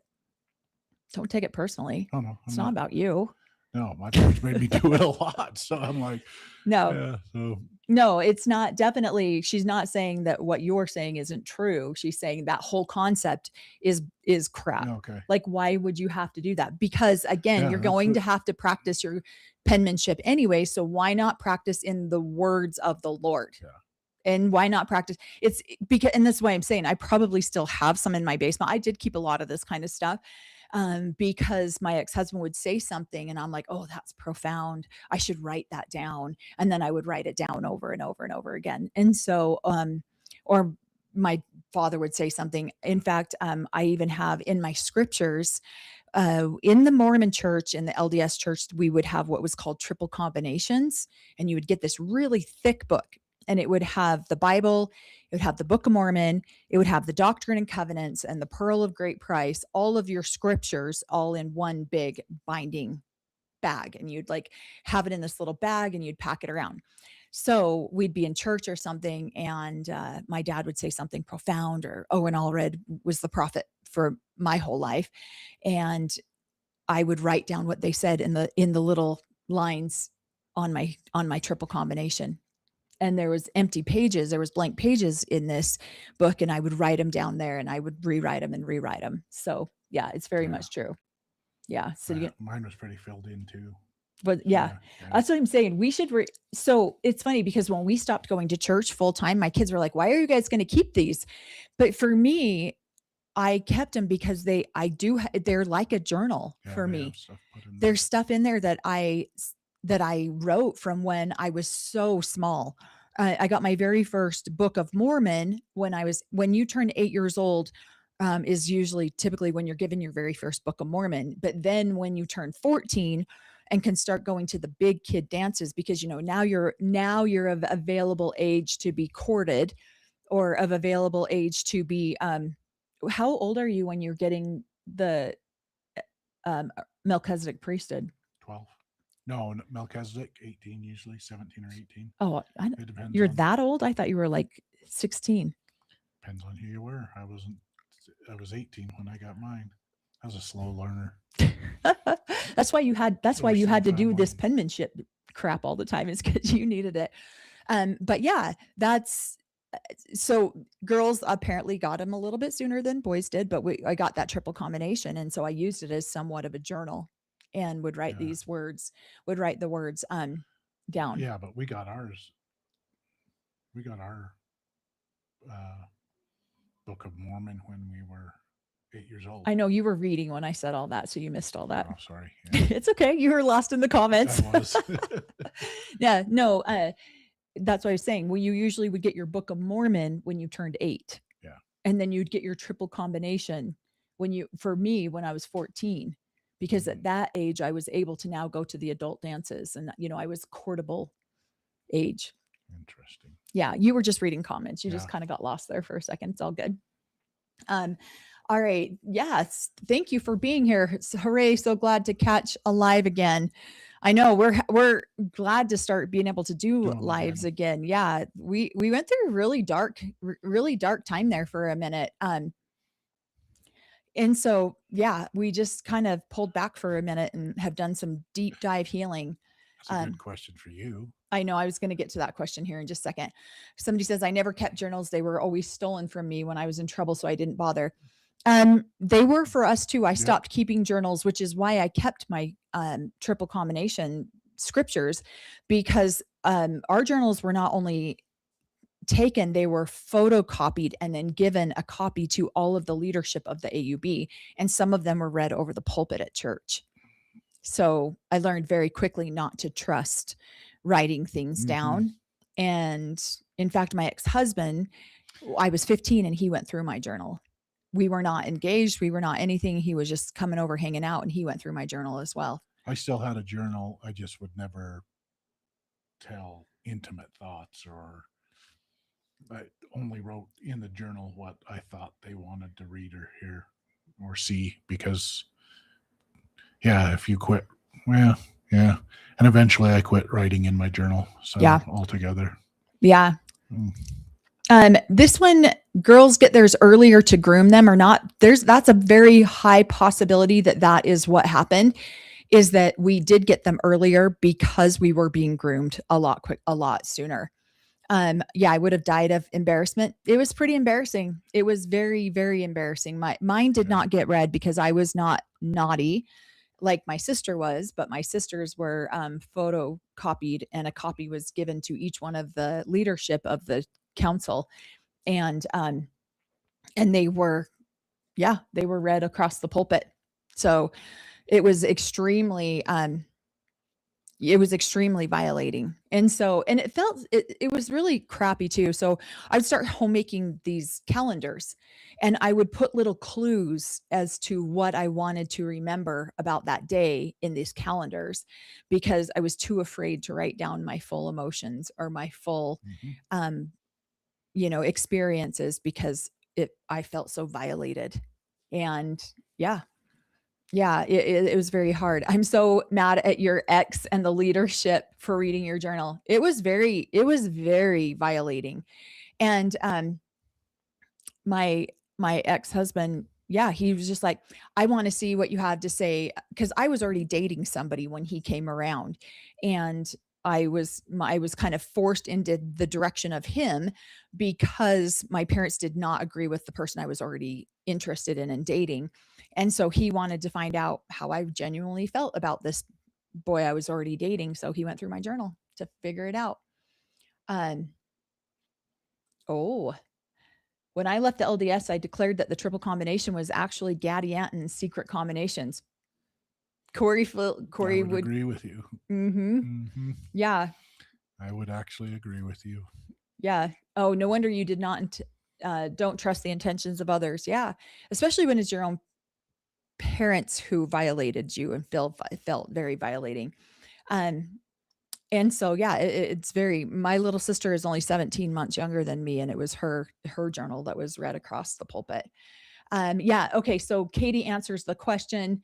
Don't take it personally. Oh, no. It's not about you. No, my parents made me do it a lot. So I'm like, no. Yeah, so. No, it's not. Definitely, she's not saying that what you're saying isn't true. She's saying that whole concept is crap. Okay. Like, why would you have to do that? Because again, you're going to have to practice your penmanship anyway. So why not practice in the words of the Lord? Yeah. And why not practice? It's because, and that's why I'm saying I probably still have some in my basement. I did keep a lot of this kind of stuff. Because my ex-husband would say something and I'm like, oh, that's profound. I should write that down. And then I would write it down over and over and over again. And so, or my father would say something. In fact, I even have in my scriptures, in the Mormon church, in the LDS church, we would have what was called triple combinations. And you would get this really thick book. And it would have the Bible, it would have the Book of Mormon, it would have the Doctrine and Covenants and the Pearl of Great Price, all of your scriptures all in one big binding bag. And you'd like have it in this little bag and you'd pack it around. So we'd be in church or something and my dad would say something profound, or Owen Allred was the prophet for my whole life. And I would write down what they said in the little lines on my triple combination. And there was empty pages, there was blank pages in this book, and I would write them down there and I would rewrite them. So yeah, it's very much true. Yeah. So mine was pretty filled in too. But yeah, that's what I'm saying. We should. So it's funny because when we stopped going to church full time, my kids were like, why are you guys going to keep these? But for me, I kept them because they're like a journal for me. There's stuff in there that I wrote from when I was so small. I got my very first Book of Mormon when you turn 8 years old, is usually typically when you're given your very first Book of Mormon. But then when you turn 14 and can start going to the big kid dances, because, now you're of available age to be courted, or of available age to be, how old are you when you're getting the Melchizedek priesthood? 12. No, Melchizedek, 18, usually 17 or 18. Oh, you're that old? I thought you were like 16. Depends on who you were. I was 18 when I got mine. I was a slow learner. That's why you had to do this penmanship crap all the time, is because you needed it. But yeah, so girls apparently got them a little bit sooner than boys did, but I got that triple combination. And so I used it as somewhat of a journal and would write the words down. Yeah, but we got our Book of Mormon when we were 8 years old. I know you were reading when I said all that, so you missed all that. Oh, sorry. Yeah. It's okay. You were lost in the comments. I was. Yeah, no, that's what I was saying. Well, you usually would get your Book of Mormon when you turned 8. Yeah. And then you'd get your triple combination for me, when I was 14, because at that age I was able to now go to the adult dances, and I was courtable age. Interesting. Yeah, you were just reading comments. You just kind of got lost there for a second. It's all good. All right. Yes. Thank you for being here. Hooray. So glad to catch a live again. I know we're glad to start being able to do lives again. Yeah. We went through a really dark time there for a minute. And so, yeah, we just kind of pulled back for a minute and have done some deep dive healing. That's a good question for you. I know I was going to get to that question here in just a second. Somebody says, I never kept journals. They were always stolen from me when I was in trouble, so I didn't bother. They were for us too. I stopped keeping journals, which is why I kept my triple combination scriptures, because our journals were not only taken, they were photocopied and then given a copy to all of the leadership of the AUB. And some of them were read over the pulpit at church. So I learned very quickly not to trust writing things down. And in fact, my ex-husband, I was 15 and he went through my journal. We were not engaged. We were not anything. He was just coming over, hanging out, and he went through my journal as well. I still had a journal. I just would never tell intimate thoughts, or I only wrote in the journal what I thought they wanted to read or hear or see, because if you quit, and eventually I quit writing in my journal. So altogether. Yeah. This one, girls get theirs earlier to groom them or not. That's a very high possibility that is what happened, is that we did get them earlier because we were being groomed a lot sooner. I would have died of embarrassment. It was pretty embarrassing. It was very, very embarrassing. Mine did not get read because I was not naughty like my sister was, but my sisters were photocopied, and a copy was given to each one of the leadership of the council. And they were read across the pulpit. So it was extremely violating. And it was really crappy too. So I'd start homemaking these calendars, and I would put little clues as to what I wanted to remember about that day in these calendars, because I was too afraid to write down my full emotions or my full, experiences, because I felt so violated. And it was very hard. I'm so mad at your ex and the leadership for reading your journal. It was very violating. And my ex-husband, he was just like, I want to see what you have to say, because I was already dating somebody when he came around, and I was kind of forced into the direction of him because my parents did not agree with the person I was already interested in and dating. And so he wanted to find out how I genuinely felt about this boy I was already dating. So he went through my journal to figure it out. When I left the LDS, I declared that the triple combination was actually Gadianton's secret combinations. Corey would agree with you. Yeah. I would actually agree with you. Yeah. Oh, no wonder you did not don't trust the intentions of others. Yeah. Especially when it's your own parents who violated you and felt very violating. And so, it's my little sister is only 17 months younger than me, and it was her journal that was read across the pulpit. Okay. So Katie answers the question.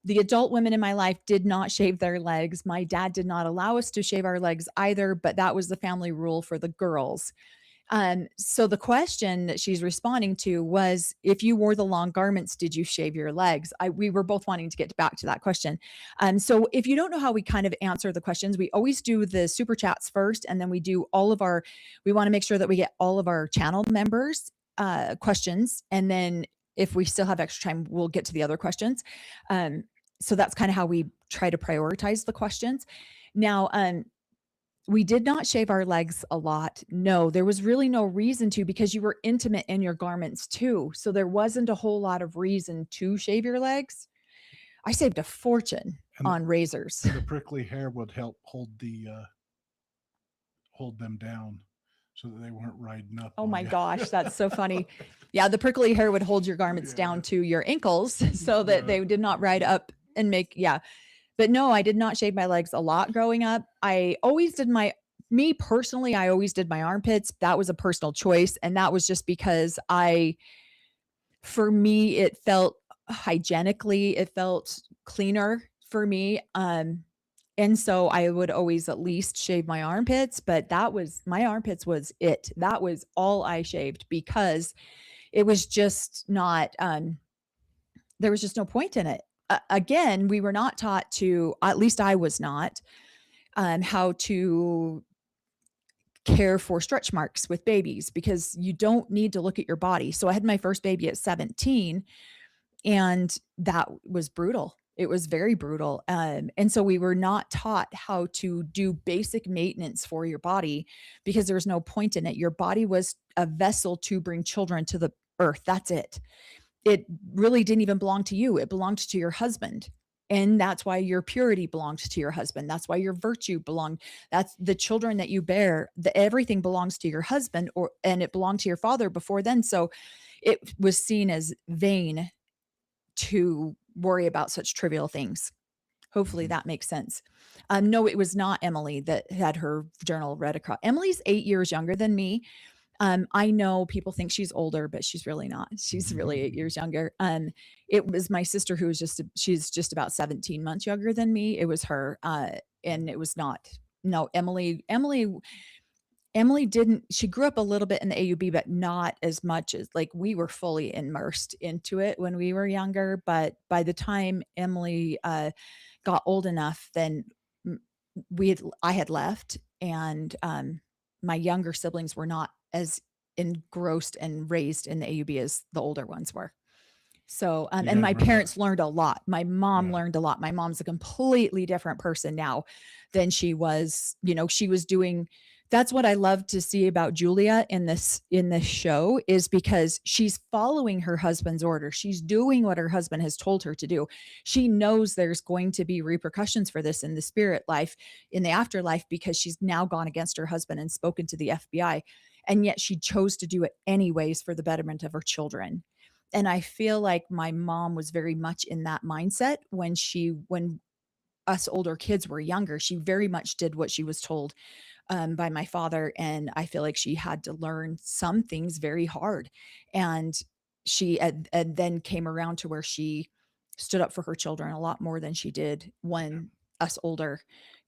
The adult women in my life did not shave their legs. My dad did not allow us to shave our legs either, but that was the family rule for the girls. So the question that she's responding to was, if you wore the long garments, did you shave your legs? We were both wanting to get back to that question. So if you don't know how we kind of answer the questions, we always do the super chats first, and then we do we want to make sure that we get all of our channel members questions. And then if we still have extra time, we'll get to the other questions. So that's kind of how we try to prioritize the questions. Now, we did not shave our legs a lot. No, there was really no reason to, because you were intimate in your garments too. So there wasn't a whole lot of reason to shave your legs. I saved a fortune on razors. The prickly hair would help hold them down so that they weren't riding up. Oh my gosh, that's so funny. Yeah, the prickly hair would hold your garments down to your ankles so that they did not ride up and make, But no, I did not shave my legs a lot growing up. I always did me personally, I always did my armpits. That was a personal choice. And that was just because for me, it felt hygienically, it felt cleaner for me. And so I would always at least shave my armpits, but my armpits was it. That was all I shaved, because it was just not, there was just no point in it. Again, we were not taught to, at least I was not, how to care for stretch marks with babies, because you don't need to look at your body. So I had my first baby at 17, and that was brutal. It was very brutal. And so we were not taught how to do basic maintenance for your body because there's no point in it. Your body was a vessel to bring children to the earth. That's it. It really didn't even belong to you. It belonged to your husband. And that's why your purity belonged to your husband. That's why your virtue belonged. That's the children that you bear. Everything belongs to your husband, and it belonged to your father before then. So it was seen as vain to worry about such trivial things. Hopefully that makes sense. No, it was not Emily that had her journal read across. Emily's 8 years younger than me. I know people think she's older, but she's really not. She's really 8 years younger. It was my sister who was she's just about 17 months younger than me. It was her. And it was not, no, Emily didn't, she grew up a little bit in the AUB, but not as much as, like, we were fully immersed into it when we were younger. But by the time Emily got old enough, then I had left, and my younger siblings were not as engrossed and raised in the AUB as the older ones were. So, and my parents learned a lot. My mom learned a lot. My mom's a completely different person now than she was. She was doing, that's what I love to see about Julia in this show, is because she's following her husband's order. She's doing what her husband has told her to do. She knows there's going to be repercussions for this in the spirit life, in the afterlife, because she's now gone against her husband and spoken to the FBI. And yet she chose to do it anyways for the betterment of her children. And I feel like my mom was very much in that mindset when us older kids were younger. She very much did what she was told by my father. And I feel like she had to learn some things very hard. And she and then came around to where she stood up for her children a lot more than she did when us older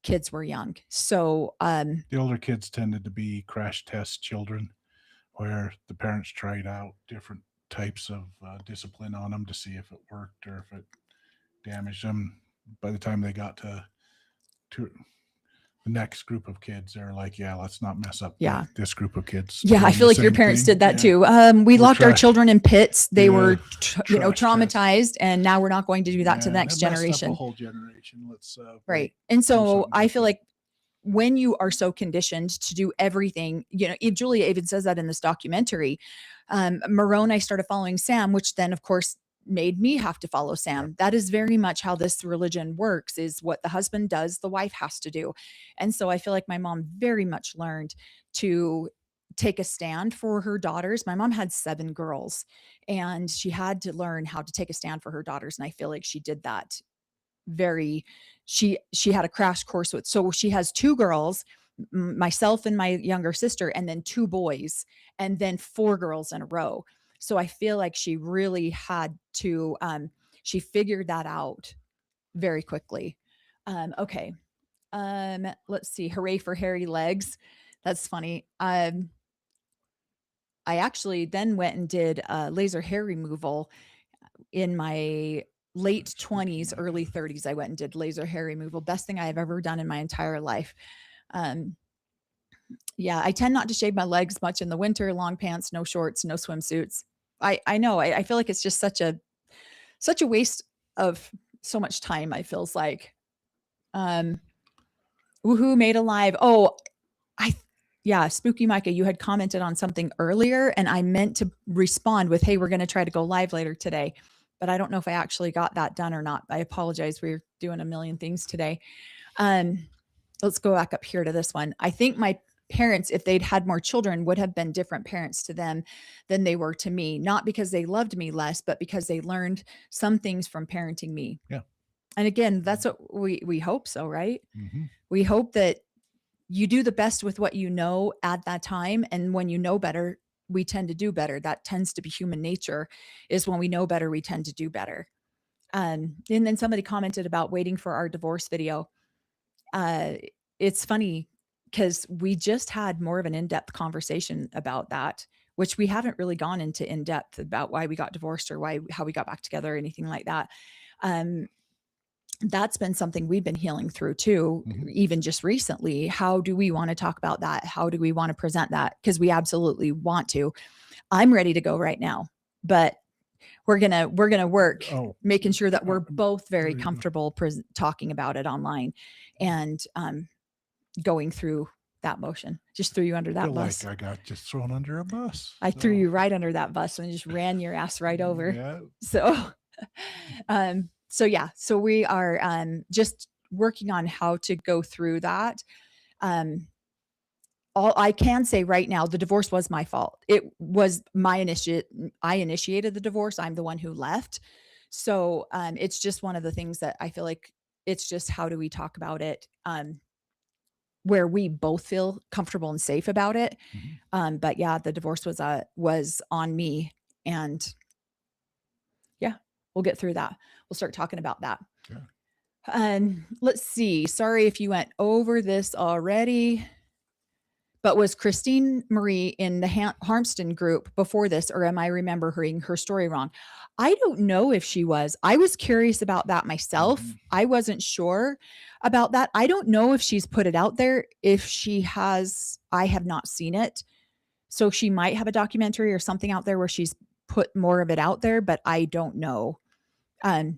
kids were young. So the older kids tended to be crash test children, where the parents tried out different types of discipline on them to see if it worked or if it damaged them. By the time they got to the next group of kids, they're like, yeah, let's not mess up this group of kids. Yeah, I feel like your parents did that too. We locked our children in pits. They were traumatized, and now we're not going to do that to the next generation. The whole generation. Let's right. And so I feel like when you are so conditioned to do everything, Julia even says that in this documentary. Moroni started following Sam, which then, of course, made me have to follow Sam. That is very much how this religion works, is what the husband does, the wife has to do. And so I feel like my mom very much learned to take a stand for her daughters. My mom had 7 girls, and she had to learn how to take a stand for her daughters. And I feel like she did that she had a crash course with, so she has 2 girls, myself and my younger sister, and then 2 boys, and then 4 girls in a row. So I feel like she really had to, she figured that out very quickly. Okay. Let's see. Hooray for hairy legs. That's funny. I actually then went and did laser hair removal in my late 20s, early 30s. I went and did laser hair removal. Best thing I have ever done in my entire life. Yeah, I tend not to shave my legs much in the winter. Long pants, no shorts, no swimsuits. I know. I feel like it's just such a waste of so much time. I feels like, woohoo, made alive. Oh, Spooky Micah, you had commented on something earlier, and I meant to respond with, hey, we're going to try to go live later today, but I don't know if I actually got that done or not. I apologize. We're doing a million things today. Let's go back up here to this one. I think my parents, if they'd had more children, would have been different parents to them than they were to me, not because they loved me less, but because they learned some things from parenting me. Yeah. And again, that's what we hope so, right? Mm-hmm. We hope that you do the best with what you know at that time. And when you know better, we tend to do better. That tends to be human nature, is when we know better, we tend to do better. And then somebody commented about waiting for our divorce video. It's funny because we just had more of an in-depth conversation about that, which we haven't really gone into in depth about why we got divorced or how we got back together or anything like that. That's been something we've been healing through too, even just recently. How do we want to talk about that? How do we want to present that? Because we absolutely want to. I'm ready to go right now, but we're gonna work Oh, making sure that we're uh, both very there you go. comfortable talking about it online and going through that motion. Just threw you under I that feel bus. like I got just thrown under a bus. I threw you right under that bus and just ran your ass right over. Yeah. So yeah, so we are just working on how to go through that. All I can say right now, the divorce was my fault. It was I initiated the divorce. I'm the one who left. So it's just one of the things that I feel like it's just how do we talk about it where we both feel comfortable and safe about it. Mhm. But yeah, the divorce was on me, and yeah, we'll get through that. We'll start talking about that. Yeah. Let's see. Sorry if you went over this already. But was Christine Marie in the Harmston group before this, or am I remembering her story wrong? I don't know if she was. I was curious about that myself. Mhm. I wasn't sure about that. I don't know if she's put it out there. If she has, I have not seen it. So she might have a documentary or something out there where she's put more of it out there, but I don't know. I'm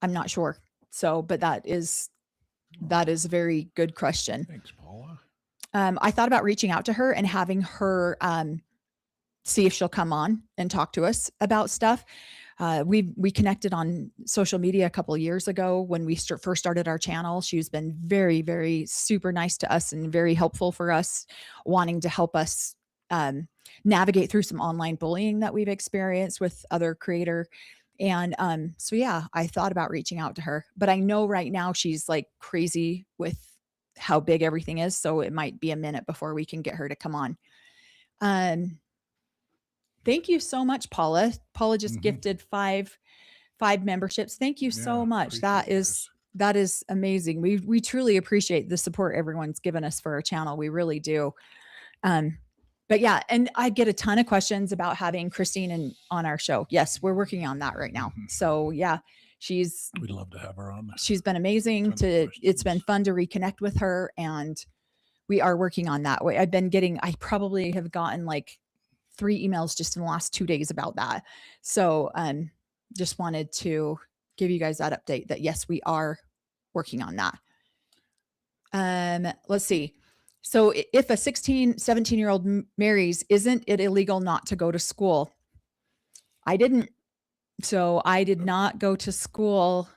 not sure. So, but that is a very good question. Thanks, Paula. I thought about reaching out to her and having her see if she'll come on and talk to us about stuff. We connected on social media a couple of years ago when we first started our channel. She's been very, very super nice to us and very helpful for us, wanting to help us navigate through some online bullying that we've experienced with other creator. And so yeah, I thought about reaching out to her, but I know right now she's like crazy with how big everything is. So it might be a minute before we can get her to come on. Thank you so much, Paula. Paula just gifted five memberships. Thank you so much. That is amazing. We truly appreciate the support everyone's given us for our channel. We really do. But yeah, and I get a ton of questions about having Christine on our show. Yes, we're working on that right now. So yeah, we'd love to have her on. She's been amazing it's been fun to reconnect with her, and we are working on that. I probably have gotten like 3 emails just in the last 2 days about that. So just wanted to give you guys that update that yes, we are working on that. Let's see. So if a 17-year-old marries, isn't it illegal not to go to school? I did not go to school.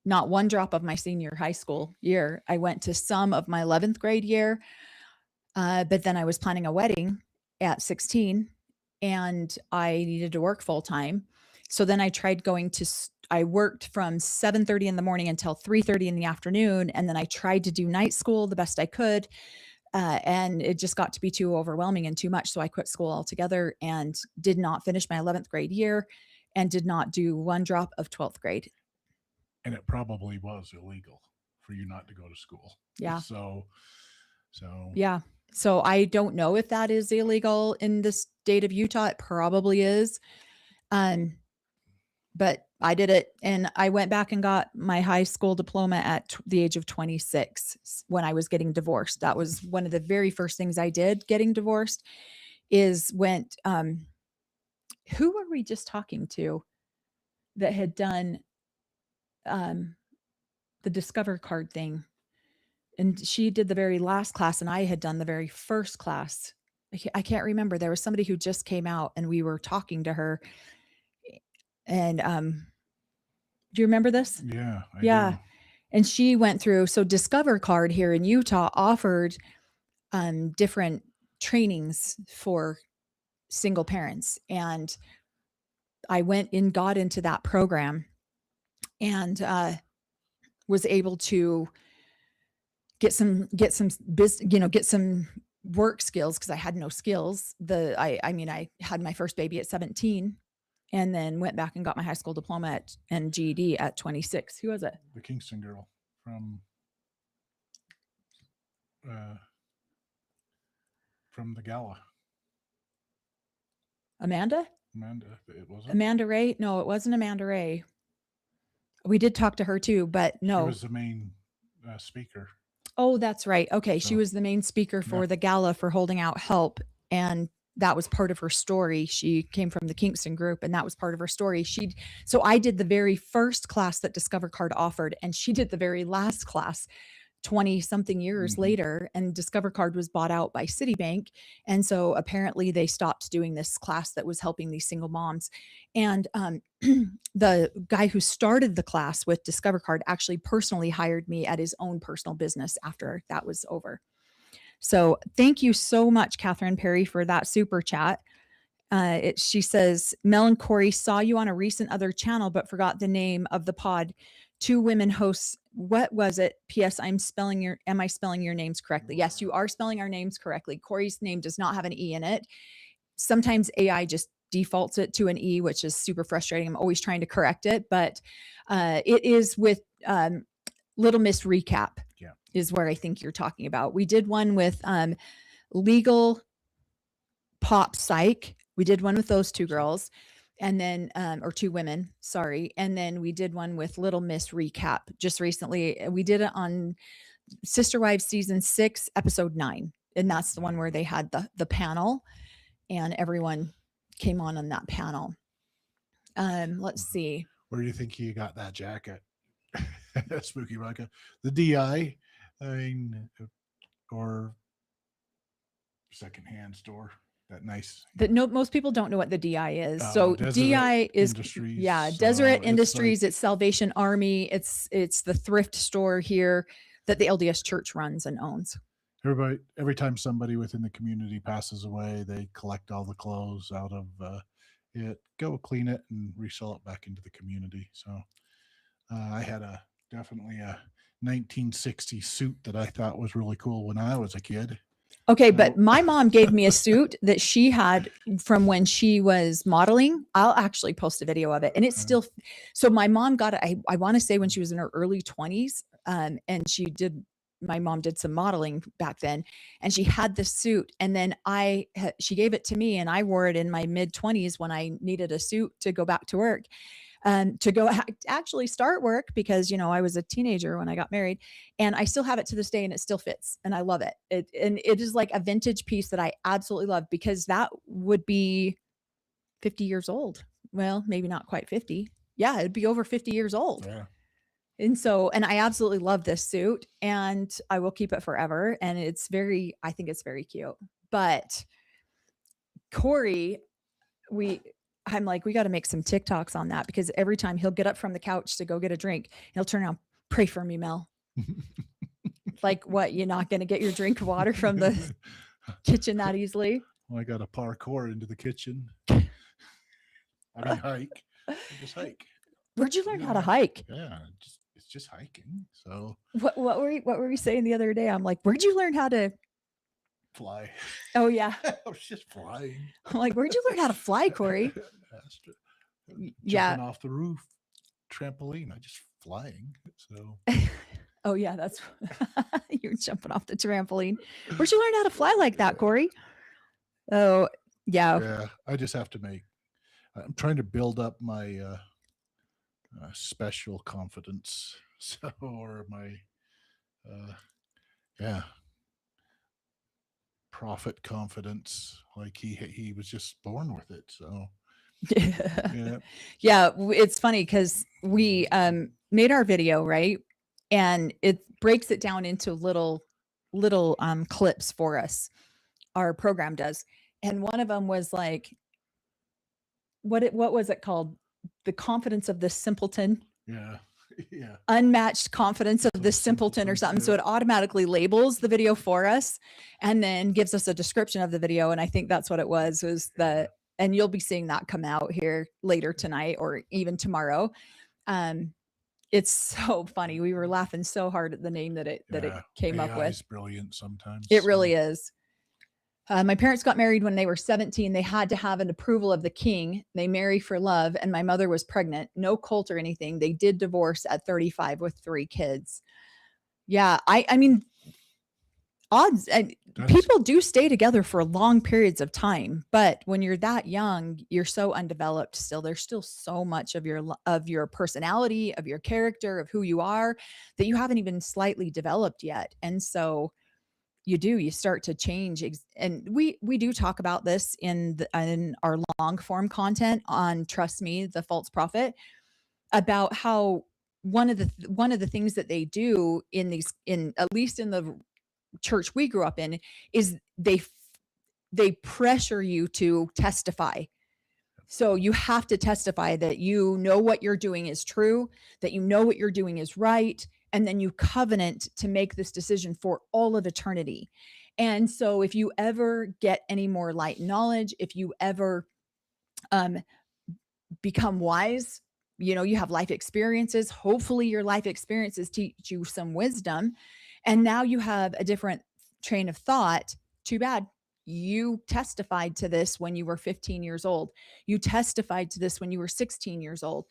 Not one drop of my senior high school year. I went to some of my 11th grade year, but then I was planning a wedding at 16 and I needed to work full time. So then I tried I worked from 7:30 in the morning until 3:30 in the afternoon. And then I tried to do night school the best I could. And it just got to be too overwhelming and too much. So I quit school altogether and did not finish my 11th grade year and did not do one drop of 12th grade. And it probably was illegal for you not to go to school. Yeah. So yeah. So I don't know if that is illegal in the state of Utah. It probably is. But I did it, and I went back and got my high school diploma at the age of 26 when I was getting divorced. That was one of the very first things I did getting divorced is went, who were we just talking to that had done the Discover card thing? And she did the very last class and I had done the very first class. I can't remember. There was somebody who just came out and we were talking to her. And do you remember this? Yeah. I do. And she went through, so Discover card here in Utah offered different trainings for single parents. And I went and got into that program and was able to get some work skills because I had no skills. I had my first baby at 17 and then went back and got my high school diploma and GED at 26. Who was it? The Kingston girl from the gala. Amanda, it wasn't. Amanda Ray? No, it wasn't Amanda Ray. We did talk to her too, but no. She was the main speaker. Oh, that's right. Okay. So, she was the main speaker for the gala for holding out help. And that was part of her story. She came from the Kingston group, and that was part of her story. So I did the very first class that Discover Card offered, and she did the very last class 20 something years later, and Discover Card was bought out by Citibank. And so apparently they stopped doing this class that was helping these single moms. And the guy who started the class with Discover Card actually personally hired me at his own personal business after that was over. So thank you so much, Catherine Perry, for that super chat. She says, Mel and Corey saw you on a recent other channel, but forgot the name of the pod. 2 women hosts. What was it? P.S. Am I spelling your names correctly? Yes, you are spelling our names correctly. Corey's name does not have an E in it. Sometimes AI just defaults it to an E, which is super frustrating. I'm always trying to correct it, but it is with Little Miss Recap. Yeah. Is where I think you're talking about. We did one with Legal Pop Psych. We did one with those 2 girls, and then or 2 women, sorry. And then we did one with Little Miss Recap just recently. We did it on Sister Wives season 6, episode 9, and that's the one where they had the panel, and everyone came on that panel. Let's see. Where do you think you got that jacket? Spooky Vodka. The DI, I mean, or secondhand store. That nice. Most people don't know what the DI is. So DI is Industries. Deseret So Industries. It's Salvation Army. It's the thrift store here that the LDS Church runs and owns. Every time somebody within the community passes away, they collect all the clothes out of it, go clean it, and resell it back into the community. So I had definitely a 1960s suit that I thought was really cool when I was a kid. Okay, but my mom gave me a suit that she had from when she was modeling. I'll actually post a video of it, and it's still. So my mom got it. I want to say when she was in her early 20s, and my mom did some modeling back then, and she had this suit, and then she gave it to me, and I wore it in my mid 20s when I needed a suit to go back to work. To go actually start work because, I was a teenager when I got married, and I still have it to this day, and it still fits, and I love it. And it is like a vintage piece that I absolutely love, because that would be 50 years old. Well, maybe not quite 50. Yeah, it'd be over 50 years old. Yeah. And I absolutely love this suit, and I will keep it forever. And I think it's very cute. But Corey, I'm like, we got to make some TikToks on that, because every time he'll get up from the couch to go get a drink, he'll turn around, pray for me, Mel. Like, what? You're not going to get your drink of water from the kitchen that easily? Well, I got to parkour into the kitchen. Hike. I just hike. Where'd you learn how to hike? Yeah, it's just hiking. So what were we saying the other day? I'm like, where'd you learn how to fly? Oh yeah, I was just flying. I'm like, where'd you learn how to fly, Corey? Jumping off the roof, trampoline. I just flying. So. Oh yeah, that's you're jumping off the trampoline. Where'd you learn how to fly like that, Corey? Oh yeah. Yeah, I just have to I'm trying to build up my special confidence. So, or my prophet confidence. Like he was just born with it. So. Yeah, it's funny because we made our video, right, and it breaks it down into little clips for us. Our program does, and one of them was like, what was it called? The confidence of the simpleton. Yeah. Unmatched confidence of the simpleton or something. Yeah. So it automatically labels the video for us and then gives us a description of the video. And I think that's what it was and you'll be seeing that come out here later tonight or even tomorrow. It's so funny. We were laughing so hard at the name that it came up with. It's brilliant sometimes. It really is. My parents got married when they were 17. They had to have an approval of the king. They marry for love. And my mother was pregnant. No cult or anything. They did divorce at 35 with 3 kids. Yeah. I mean, odds. People do stay together for long periods of time. But when you're that young, you're so undeveloped still. There's still so much of your personality, of your character, of who you are that you haven't even slightly developed yet. And so you start to change. And we do talk about this in our long form content on Trust Me, the False Prophet, about how one of the things that they do in at least in the church we grew up in is they pressure you to testify. So you have to testify that you know what you're doing is true, that you know what you're doing is right, and then you covenant to make this decision for all of eternity. And so if you ever get any more light knowledge, if you ever um, become wise, you have life experiences. Hopefully your life experiences teach you some wisdom. And now you have a different train of thought. Too bad. You testified to this when you were 15 years old. You testified to this when you were 16 years old.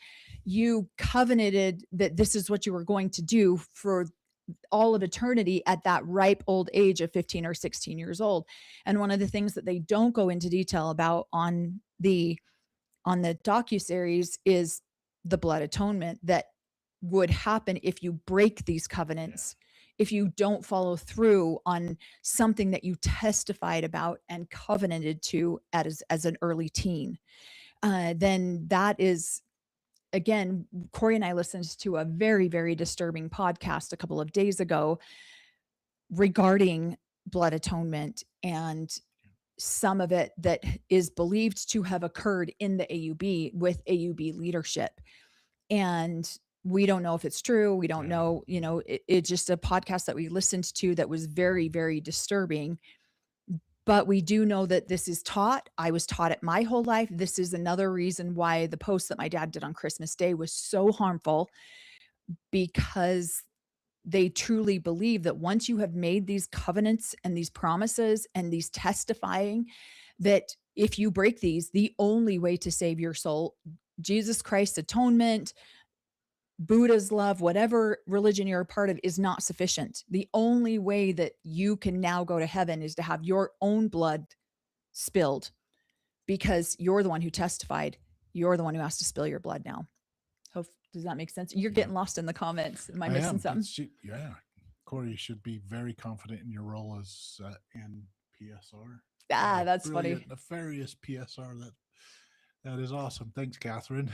You covenanted that this is what you were going to do for all of eternity at that ripe old age of 15 or 16 years old. And one of the things that they don't go into detail about on the docuseries is the blood atonement that would happen if you break these covenants, if you don't follow through on something that you testified about and covenanted to as an early teen. Then that is, again, Corey and I listened to a very, very disturbing podcast a couple of days ago regarding blood atonement, and some of it that is believed to have occurred in the AUB with AUB leadership. And we don't know if it's true. We don't know, it's just a podcast that we listened to that was very, very disturbing. But we do know that this is taught. I was taught it my whole life. This is another reason why the post that my dad did on Christmas Day was so harmful, because they truly believe that once you have made these covenants and these promises and these testifying, that if you break these, the only way to save your soul, Jesus Christ's atonement, Buddha's love, whatever religion you're a part of, is not sufficient. The only way that you can now go to heaven is to have your own blood spilled, because you're the one who testified. You're the one who has to spill your blood now. Does that make sense? You're getting lost in the comments. Am I missing something? Yeah. Corey, you should be very confident in your role as in PSR. That's funny. Nefarious PSR. That is awesome. Thanks, Catherine.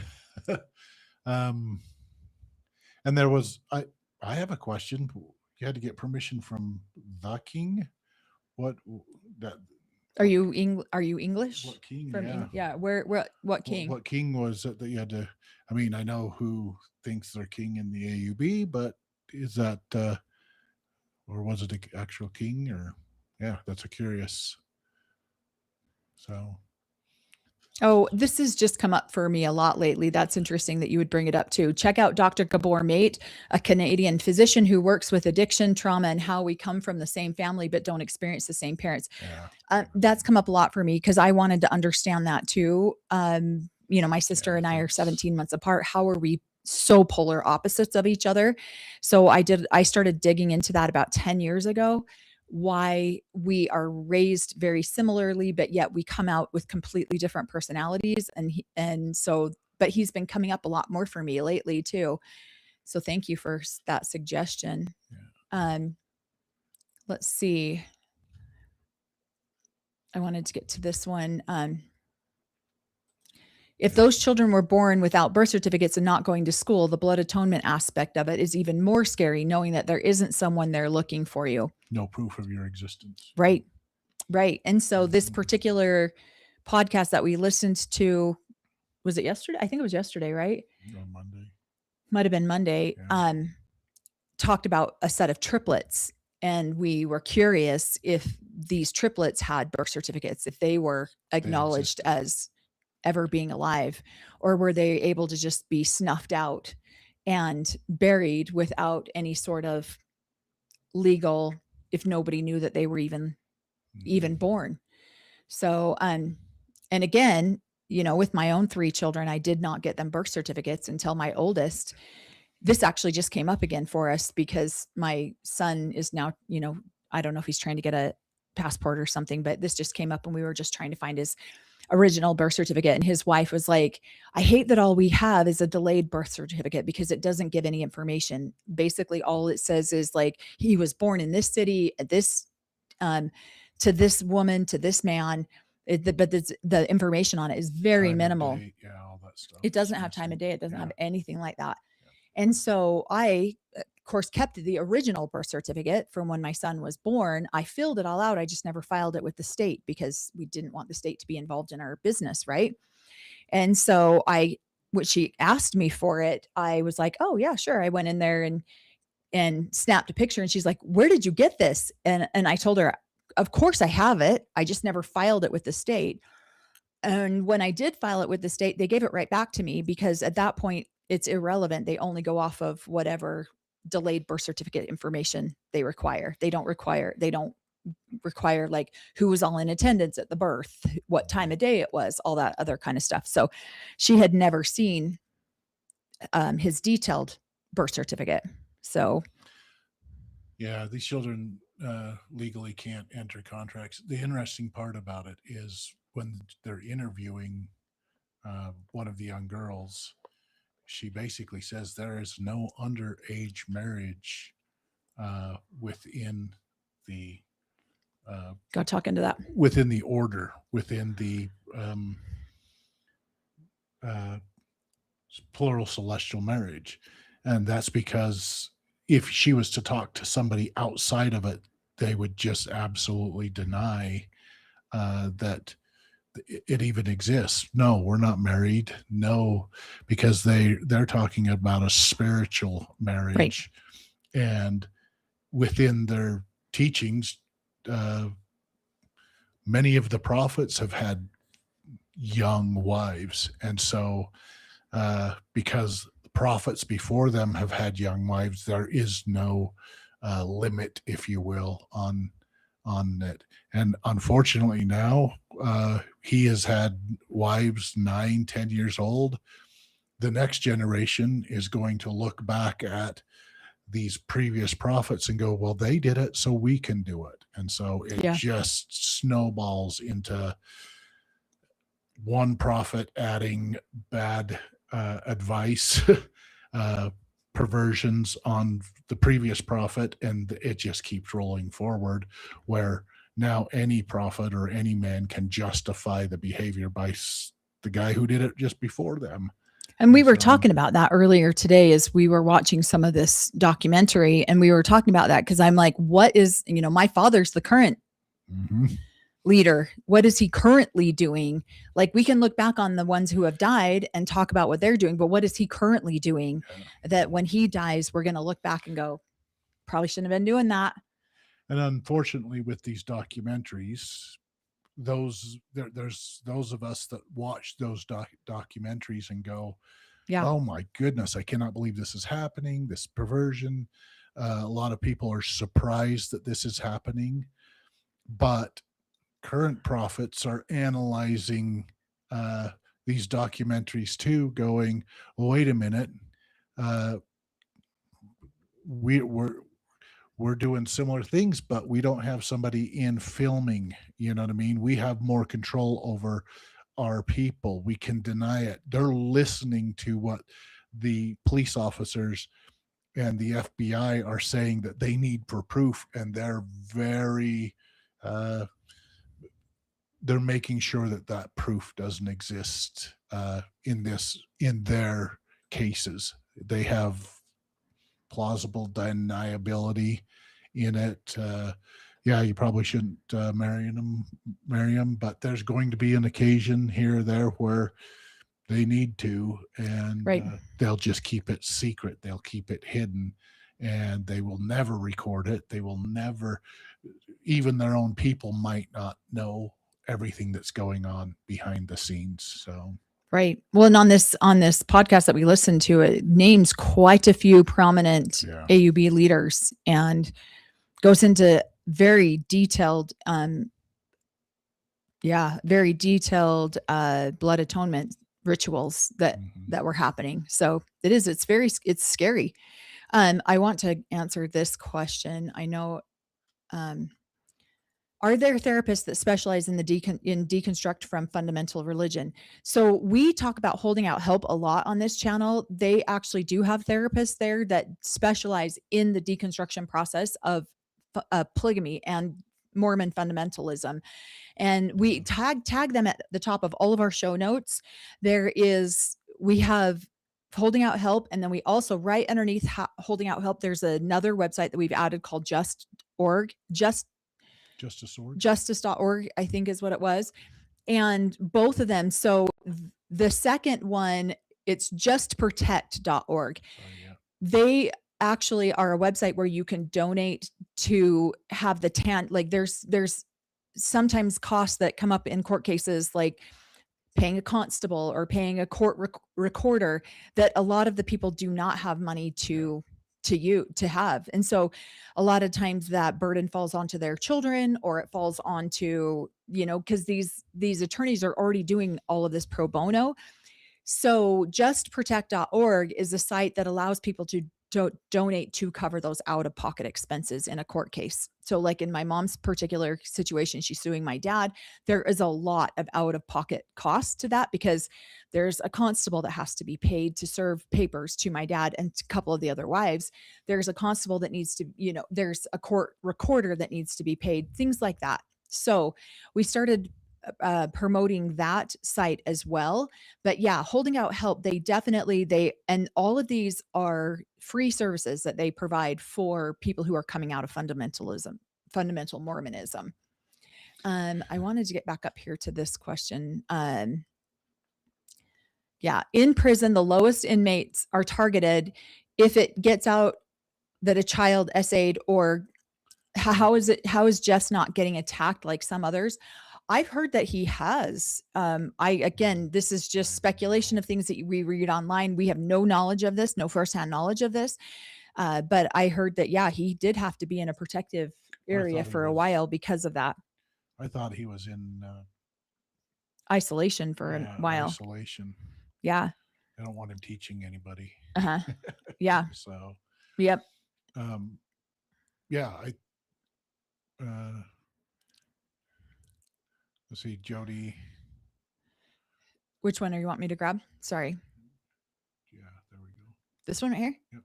And there was, I have a question. You had to get permission from the king. What that? Are you English? What king? What king? What king was it that you had to? I mean, I know who thinks they're king in the AUB, but is that, or was it an actual king? Or that's a curious. So. Oh, this has just come up for me a lot lately. That's interesting that you would bring it up too. Check out Dr. Gabor Mate, a Canadian physician who works with addiction, trauma, and how we come from the same family but don't experience the same parents. That's come up a lot for me because I wanted to understand that too. My sister and I are 17 months apart. How are we so polar opposites of each other? So I started digging into that about 10 years ago. Why we are raised very similarly, but yet we come out with completely different personalities. But he's been coming up a lot more for me lately too. So thank you for that suggestion. Let's see. I wanted to get to this one. If those children were born without birth certificates and not going to school, the blood atonement aspect of it is even more scary, knowing that there isn't someone there looking for you. No proof of your existence. Right. And so this particular podcast that we listened to, was it yesterday? I think it was yesterday, right? On Monday. Might have been Monday. Talked about a set of triplets. And we were curious if these triplets had birth certificates, if they were acknowledged as ever being alive, or were they able to just be snuffed out and buried without any sort of legal, if nobody knew that they were even born. So, and again, with my own 3 children, I did not get them birth certificates until my oldest. This actually just came up again for us because my son is now, I don't know if he's trying to get a passport or something, but this just came up and we were just trying to find his original birth certificate. And his wife was like, I hate that all we have is a delayed birth certificate because it doesn't give any information. Basically, all it says is like, he was born in this city at this to this woman, to this man. But the information on it is very Time of minimal. day, yeah, all that stuff. It doesn't is have time of missing. day. It doesn't Yeah. have anything like that. And so I, of course, kept the original birth certificate from when my son was born. I filled it all out. I just never filed it with the state because we didn't want the state to be involved in our business, right? And so when she asked me for it, I was like, oh yeah, sure. I went in there and snapped a picture, and she's like, where did you get this? And I told her, of course I have it. I just never filed it with the state. And when I did file it with the state, they gave it right back to me because at that point it's irrelevant. They only go off of whatever delayed birth certificate information they require. They don't require like who was all in attendance at the birth, what time of day it was, all that other kind of stuff. So she had never seen his detailed birth certificate. So Yeah, these children legally can't enter contracts. The interesting part about it is when they're interviewing one of the young girls, she basically says there is no underage marriage within the go talk into that. within the order, within the plural celestial marriage. And that's because if she was to talk to somebody outside of it, they would just absolutely deny that it even exists. No, we're not married. No, because they're talking about a spiritual marriage. Right. And within their teachings, many of the prophets have had young wives. And so because the prophets before them have had young wives, there is no limit, if you will, on it. And unfortunately now he has had wives 9-10 years old. The next generation is going to look back at these previous prophets and go, well, they did it, so we can do it. And so it just snowballs into one prophet adding bad advice, perversions on the previous prophet, and it just keeps rolling forward, where now any prophet or any man can justify the behavior by the guy who did it just before them. And we were talking about that earlier today as we were watching some of this documentary, and we were talking about that because I'm like, what is, my father's the current leader. What is he currently doing? Like, we can look back on the ones who have died and talk about what they're doing, but what is he currently doing that when he dies, we're going to look back and go, probably shouldn't have been doing that. And unfortunately with these documentaries, there's those of us that watch those documentaries and go, oh my goodness, I cannot believe this is happening, this perversion. A lot of people are surprised that this is happening, but current prophets are analyzing these documentaries too, going, well, wait a minute, we're doing similar things, but we don't have somebody in filming. You know what I mean? We have more control over our people. We can deny it. They're listening to what the police officers and the FBI are saying that they need for proof, and they're very they're making sure that proof doesn't exist in their cases. They have plausible deniability in it. You probably shouldn't marry them, but there's going to be an occasion here or there where they need to, and they'll just keep it secret. They'll keep it hidden, and they will never record it. They will never, even their own people might not know everything that's going on behind the scenes. So right. Well, and on this podcast that we listened to, it names quite a few prominent AUB leaders and goes into very detailed blood atonement rituals that were happening. So it's scary. I want to answer this question. I know, are there therapists that specialize in deconstruct from fundamental religion? So we talk about holding out help a lot on this channel. They actually do have therapists there that specialize in the deconstruction process of polygamy and Mormon fundamentalism. And we tag them at the top of all of our show notes. We have Holding Out Help, and then we also, right underneath Holding Out Help, there's another website that we've added called justice.org, I think is what it was. And both of them, so the second one, it's justprotect.org. They actually are a website where you can donate to have there's sometimes costs that come up in court cases, like paying a constable or paying a court recorder, that a lot of the people do not have money to have. And so a lot of times that burden falls onto their children, or it falls onto, because these attorneys are already doing all of this pro bono. So justprotect.org is a site that allows people to donate to cover those out-of-pocket expenses in a court case. So like in my mom's particular situation, she's suing my dad. There is a lot of out-of-pocket costs to that, because there's a constable that has to be paid to serve papers to my dad and a couple of the other wives. There's a constable that needs to, there's a court recorder that needs to be paid, things like that. So we started promoting that site as well. But yeah, Holding Out Help, and all of these are free services that they provide for people who are coming out of fundamental Mormonism. I wanted to get back up here to this question. In prison, the lowest inmates are targeted if it gets out that a child essayed, or how is Jess not getting attacked like some others? I've heard that he has. This is just speculation of things that we read online. We have no knowledge of this, no firsthand knowledge of this. But I heard that, he did have to be in a protective area for a while because of that. I thought he was in isolation for a while. Isolation. Yeah. I don't want him teaching anybody. Yeah. So. Yep. Let's see, Jody. Which one do you want me to grab? Sorry. Yeah, there we go. This one right here? Yep.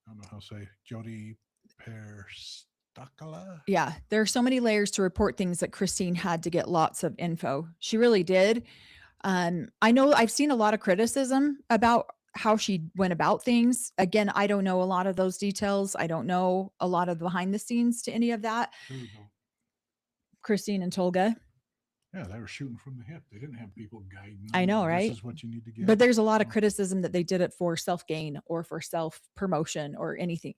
I don't know how to say Jody Perstakala. Yeah, there are so many layers to report things that Christine had to get lots of info. She really did. I know I've seen a lot of criticism about how she went about things. Again, I don't know a lot of those details. I don't know a lot of the behind the scenes to any of that. Christine and Tolga. Yeah, they were shooting from the hip. They didn't have people guiding them. I know, right? This is what you need to get. But there's a lot of criticism that they did it for self-gain or for self-promotion or anything.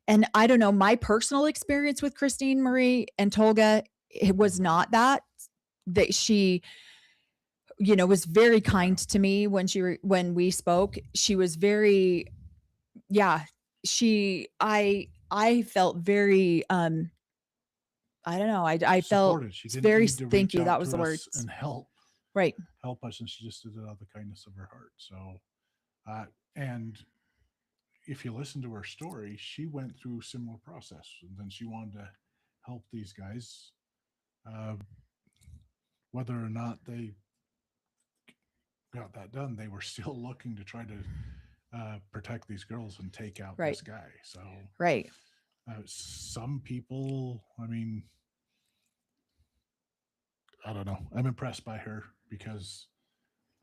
And I don't know, my personal experience with Christine Marie and Tolga, it was not that she, was very kind to me when we spoke. She was very, I felt very, I don't know. I felt very, thank you. That was the word. And help. Right. Help us. And she just did it out of the kindness of her heart. So, and if you listen to her story, she went through a similar process, and then she wanted to help these guys, whether or not they got that done, they were still looking to try to protect these girls and take out this guy. So, right. Some people, I mean, I don't know. I'm impressed by her because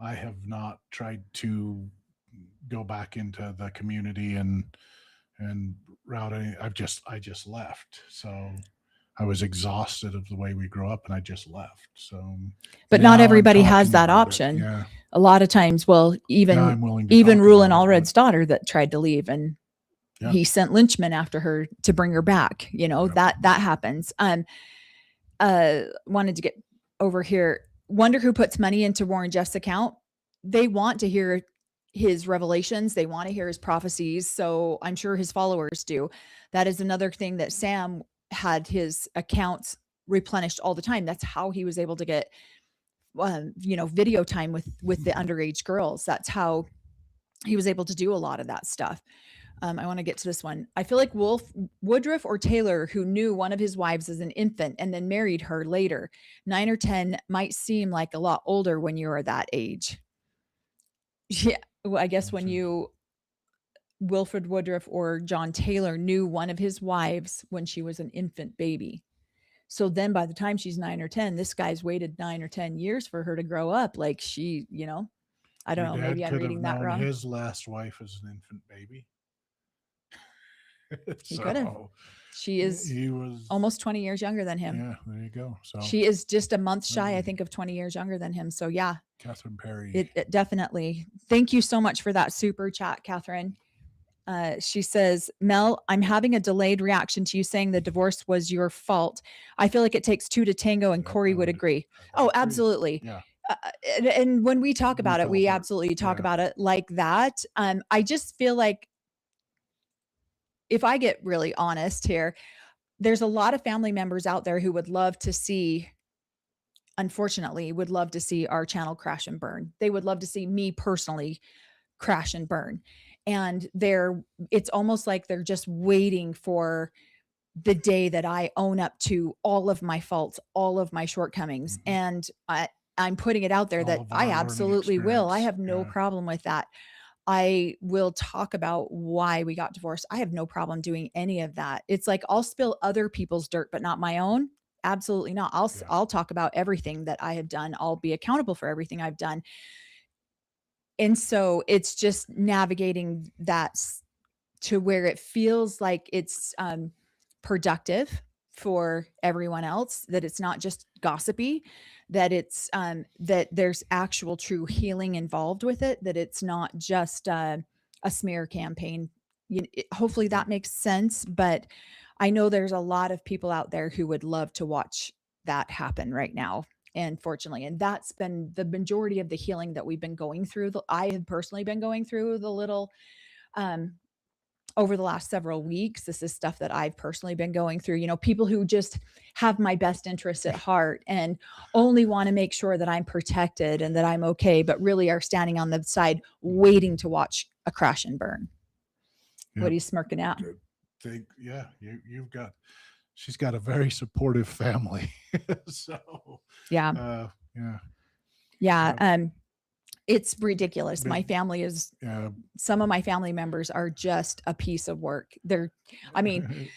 I have not tried to go back into the community and route any. I just left. So I was exhausted of the way we grew up, and I just left. So, but not everybody has that option. Yeah. A lot of times, even Rulin Allred's daughter that tried to leave, and he sent Lynchman after her to bring her back. That happens. Wanted to get over here. Wonder who puts money into Warren Jeff's account. They want to hear his revelations. They want to hear his prophecies. So I'm sure his followers do. That is another thing that Sam had his accounts replenished all the time. That's how he was able to get, video time with the underage girls. That's how he was able to do a lot of that stuff. I want to get to this one. I feel like Woodruff or Taylor, who knew one of his wives as an infant and then married her later, 9 or 10, might seem like a lot older when you are that age. Yeah. Well, I guess when Wilfred Woodruff or John Taylor knew one of his wives when she was an infant baby. So then by the time she's 9 or 10, this guy's waited 9 or 10 years for her to grow up. Like she, I don't Your know, dad maybe I'm could have reading that known wrong. his last wife as an infant baby. He could have. So She is he was almost 20 years younger than him. Yeah, there you go. So She is just a month shy, I think, of 20 years younger than him. So yeah, Catherine Perry. it definitely. Thank you so much for that super chat, Catherine. She says, Mel, I'm having a delayed reaction to you saying the divorce was your fault. I feel like it takes two to tango, and Yep, Corey I would would- agree. I would agree. absolutely. Yeah. And when we talk We about it, fell we apart. absolutely talk Yeah. about it like that. I just feel like, if I get really honest here, there's a lot of family members out there who would love to see, unfortunately, would love to see our channel crash and burn. They would love to see me personally crash and burn. And it's almost like they're just waiting for the day that I own up to all of my faults, all of my shortcomings. Mhm. And I'm putting it out there All that of our I learning absolutely will. I experience. have no Yeah. problem with that. I will talk about why we got divorced. I have no problem doing any of that. It's like I'll spill other people's dirt, but not my own. Absolutely not. Yeah. I'll talk about everything that I have done. I'll be accountable for everything I've done. And so it's just navigating that to where it feels like it's productive for everyone else, that it's not just gossipy, that it's that there's actual true healing involved with it, that it's not just a smear campaign. Hopefully that makes sense, but I know there's a lot of people out there who would love to watch that happen right now, unfortunately. And that's been the majority of the healing that we've been going through. I have personally been going through the little over the last several weeks. This is stuff that I've personally been going through. People who just have my best interests at heart and only want to make sure that I'm protected and that I'm okay, but really are standing on the side waiting to watch a crash and burn. Yep. What are you smirking at? She's got a very supportive family. So yeah. Yep. It's ridiculous. But- My family is some of my family members are just a piece of work. They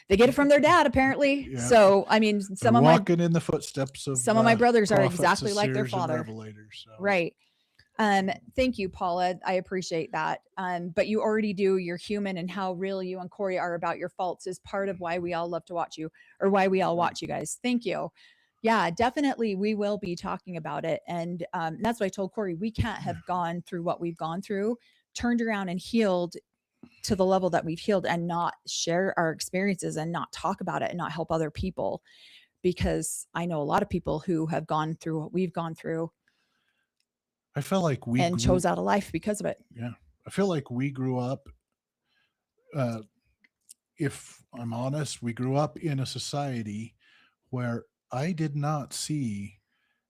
get it from their dad, apparently. Yeah. So They're walking in the footsteps of some of my brothers are prophets, exactly like their seers, and father. revelators, so. Right. Thank you, Paula. I appreciate that. But you already do. You're human, and how real you and Corey are about your faults is part of why we all love to watch you, or why we all watch you guys. Thank you. Yeah, definitely. We will be talking about it. And that's what I told Corey. We can't have gone through what we've gone through, turned around and healed to the level that we've healed, and not share our experiences and not talk about it and not help other people. Because I know a lot of people who have gone through what we've gone through. I felt like we chose out a life because of it. Yeah. I feel like we grew up, if I'm honest, we grew up in a society where I did not see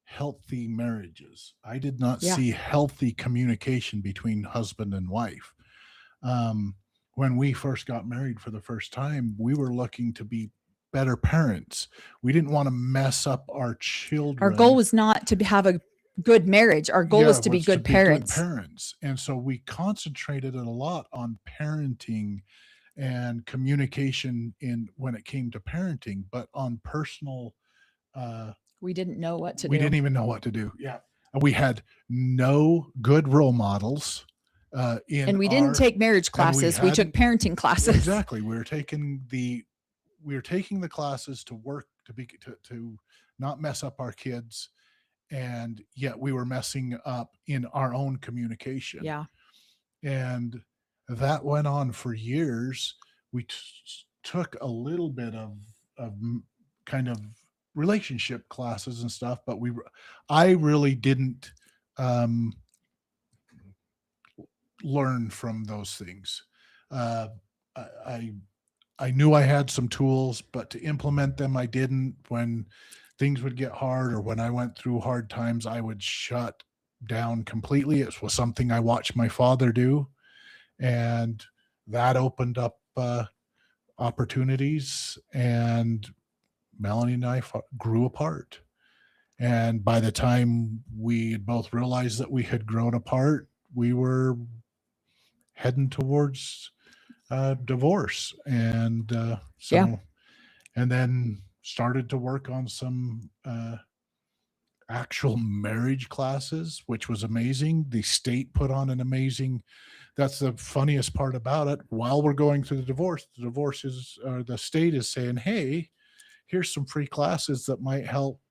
healthy marriages. I did not see healthy communication between husband and wife. When we first got married for the first time, we were looking to be better parents. We didn't want to mess up our children. Our goal was not to have a good marriage. Our goal was to be good parents. And so we concentrated a lot on parenting and communication when it came to parenting, but on personal, we didn't know what to do. We didn't even know what to do. Yeah. We had no good role models. And we didn't take marriage classes. We took parenting classes. Exactly. We were taking the classes to work to not mess up our kids. And yet we were messing up in our own communication. Yeah. And that went on for years. We took a little bit of kind of relationship classes and stuff, but I really didn't learn from those things. I knew I had some tools, but to implement them, I didn't. When things would get hard, or when I went through hard times, I would shut down completely. It was something I watched my father do, and that opened up opportunities, and Melanie and I grew apart. And by the time we had both realized that we had grown apart, we were heading towards divorce. And and then started to work on some actual marriage classes, which was amazing. The state put on an amazing, that's the funniest part about it. While we're going through the divorce is, the state is saying, hey, here's some free classes that might help.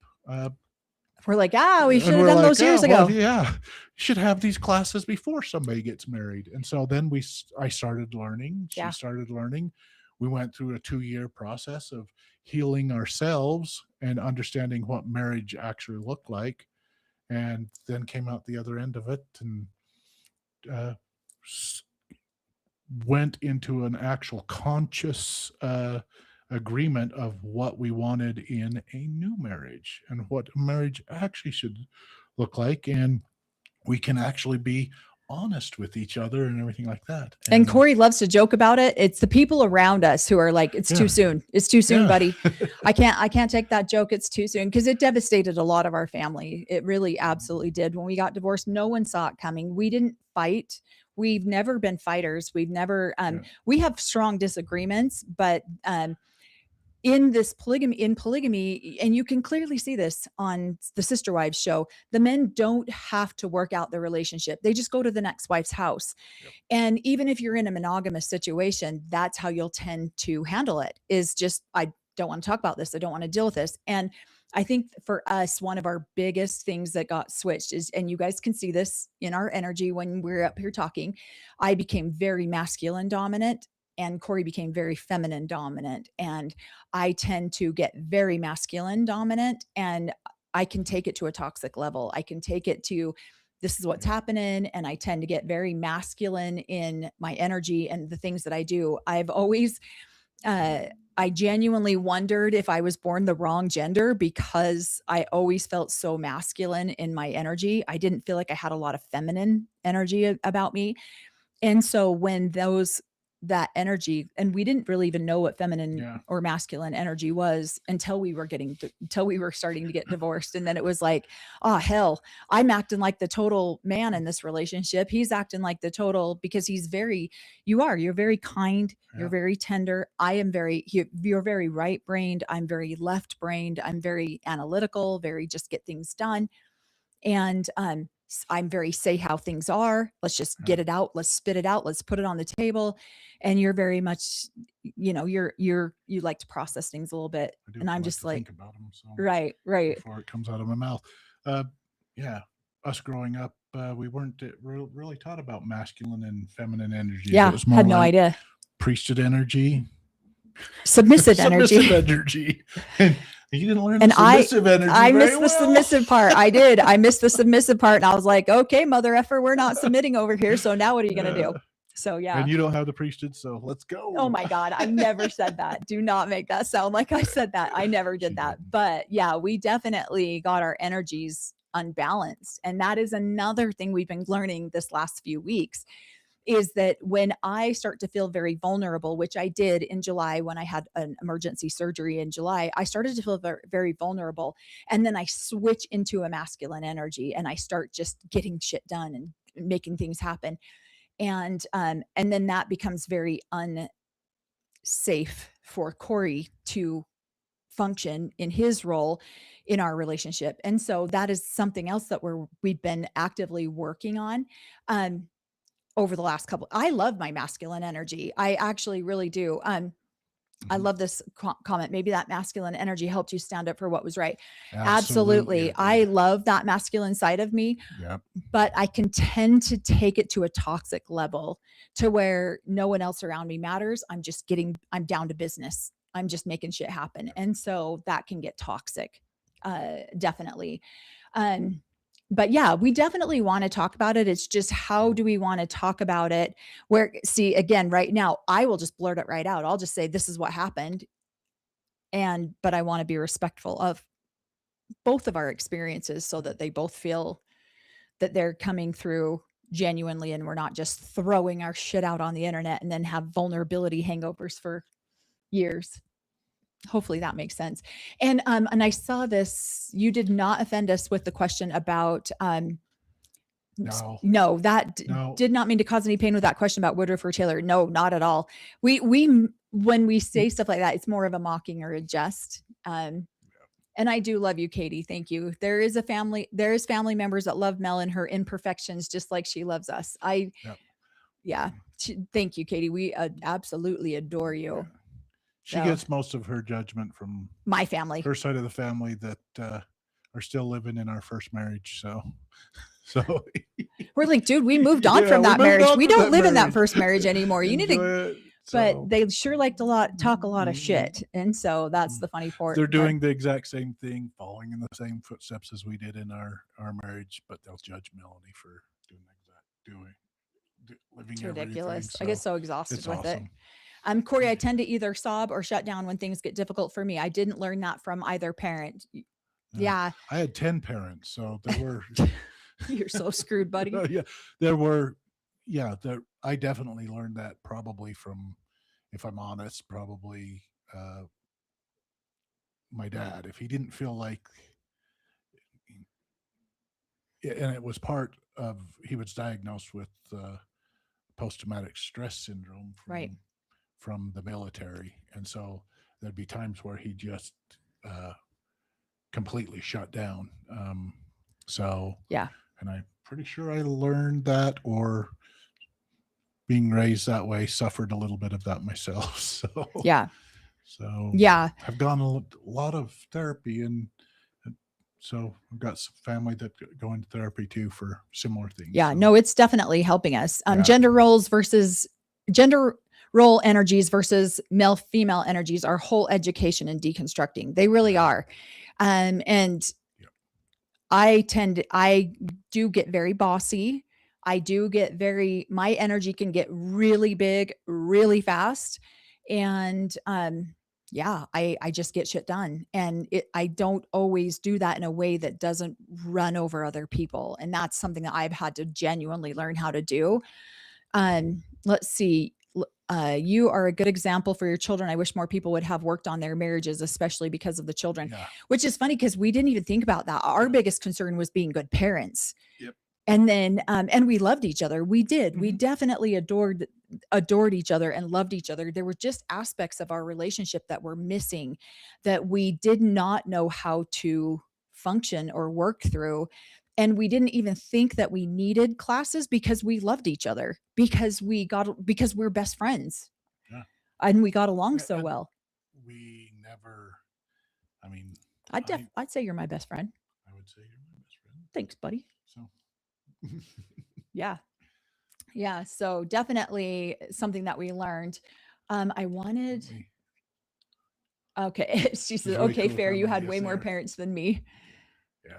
We're like, we should have we're done like, those years ago. well, yeah, you should have these classes before somebody gets married. And so then I started learning. She Yeah. started learning. We went through a 2-year process of healing ourselves and understanding what marriage actually looked like, and then came out the other end of it and went into an actual conscious agreement of what we wanted in a new marriage and what marriage actually should look like, and we can actually be honest with each other and everything like that. And Corey loves to joke about it. It's the people around us who are like, it's too soon. It's too soon, buddy. I can't take that joke. It's too soon, because it devastated a lot of our family. It really absolutely did. When we got divorced, no one saw it coming. We didn't fight. We've never been fighters. We've never, we have strong disagreements, but in polygamy, and you can clearly see this on the Sister Wives show, the men don't have to work out their relationship. They just go to the next wife's house. Yep. And even if you're in a monogamous situation, that's how you'll tend to handle it, is just, I don't want to talk about this. I don't want to deal with this. And I think for us, one of our biggest things that got switched is, and you guys can see this in our energy when we're up here talking, I became very masculine dominant, and Corey became very feminine dominant. And I tend to get very masculine dominant, and I can take it to a toxic level. I can take it to, this is what's happening. And I tend to get very masculine in my energy and the things that I do. I've always, I genuinely wondered if I was born the wrong gender, because I always felt so masculine in my energy. I didn't feel like I had a lot of feminine energy about me. And so when that energy, and we didn't really even know what feminine or masculine energy was until we were starting to get divorced. And then it was like, oh hell, I'm acting like the total man in this relationship. He's acting like the total, because you're very kind. You're very tender. You're very right brained. I'm very left brained. I'm very analytical, very just get things done. And, I'm very say how things are. Let's just get it out. Let's spit it out. Let's put it on the table. And you're very much, you like to process things a little bit. And I'm just like, think about them, so right. Before it comes out of my mouth. Us growing up, we weren't really taught about masculine and feminine energy. Yeah. Had no idea. Priesthood energy. Submissive energy. Submissive energy. You didn't learn the submissive energy. I missed the submissive part. I did. I missed the submissive part. And I was like, okay, mother effer, we're not submitting over here. So now what are you going to do? So yeah. And you don't have the priesthood, so let's go. Oh my God. I never said that. Do not make that sound like I said that. I never did that. But yeah, we definitely got our energies unbalanced. And that is another thing we've been learning this last few weeks, is that when I start to feel very vulnerable, which I did in July when I had an emergency surgery in July, I started to feel very, very vulnerable. And then I switch into a masculine energy and I start just getting shit done and making things happen. And then that becomes very unsafe for Corey to function in his role in our relationship. And so that is something else that we've been actively working on. Over the last couple, I love my masculine energy. I actually really do. I love this comment. Maybe that masculine energy helped you stand up for what was right. Absolutely. I love that masculine side of me, but I can tend to take it to a toxic level to where no one else around me matters. I'm down to business. I'm just making shit happen. And so that can get toxic. Definitely. But yeah, we definitely want to talk about it. It's just, how do we want to talk about it? Again, right now, I will just blurt it right out. I'll just say, this is what happened. But I want to be respectful of both of our experiences so that they both feel that they're coming through genuinely, and we're not just throwing our shit out on the internet and then have vulnerability hangovers for years. Hopefully that makes sense. And I saw this, you did not offend us with the question about, no, did not mean to cause any pain with that question about Woodruff or Taylor. No, not at all. When we say stuff like that, it's more of a mocking or a jest. And I do love you, Katie. Thank you. There is family members that love Mel and her imperfections, just like she loves us. Yep. Thank you, Katie. We absolutely adore you. Yeah. She So, gets most of her judgment from my family. her side of the family that are still living in our first marriage. So We're like, dude, we moved on from that marriage. We don't live in that first marriage anymore. You need to. But they sure like to talk a lot of shit, and so that's the funny part. They're doing the exact same thing, following in the same footsteps as we did in our marriage, but they'll judge Melanie for living It's everything. ridiculous. So I get so exhausted with awesome. it. Corey, I tend to either sob or shut down when things get difficult for me. I didn't learn that from either parent. Yeah. I had 10 parents, so there were. You're so screwed, buddy. Yeah, there were. Yeah, I definitely learned that probably from, if I'm honest, probably my dad. If he didn't feel like, and it was part of, he was diagnosed with post-traumatic stress syndrome from the military, and so there'd be times where he just completely shut down. So yeah, and I'm pretty sure I learned that, or being raised that way, suffered a little bit of that myself. So I've gone a lot of therapy, and so I've got some family that go into therapy too for similar things. Yeah, no, it's definitely helping us. Gender role energies versus male female energies are whole education and deconstructing. They really are. And I do get very bossy. I do get my energy can get really big, really fast. And I just get shit done. And I don't always do that in a way that doesn't run over other people. And that's something that I've had to genuinely learn how to do. Let's see. You are a good example for your children. I wish more people would have worked on their marriages, especially because of the children, which is funny because we didn't even think about that. Our biggest concern was being good parents. Yep. And then, and we loved each other. We did. Mm-hmm. We definitely adored each other and loved each other. There were just aspects of our relationship that were missing, that we did not know how to function or work through. And we didn't even think that we needed classes because we loved each other, because we're best friends. Yeah. And we got along so well. We never, I mean, I'd say you're my best friend. I would say you're my best friend. Thanks, buddy. So yeah. So definitely something that we learned. Okay. She said, okay, cool, fair. You had way more parents than me. Yeah.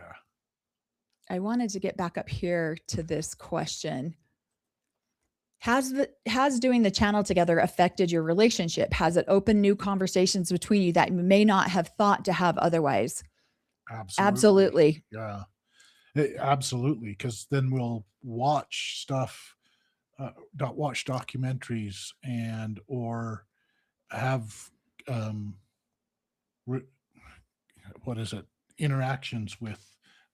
I wanted to get back up here to this question. Has doing the channel together affected your relationship? Has it opened new conversations between you that you may not have thought to have otherwise? Absolutely. Yeah. Absolutely. Because then we'll watch stuff, watch documentaries, or have interactions with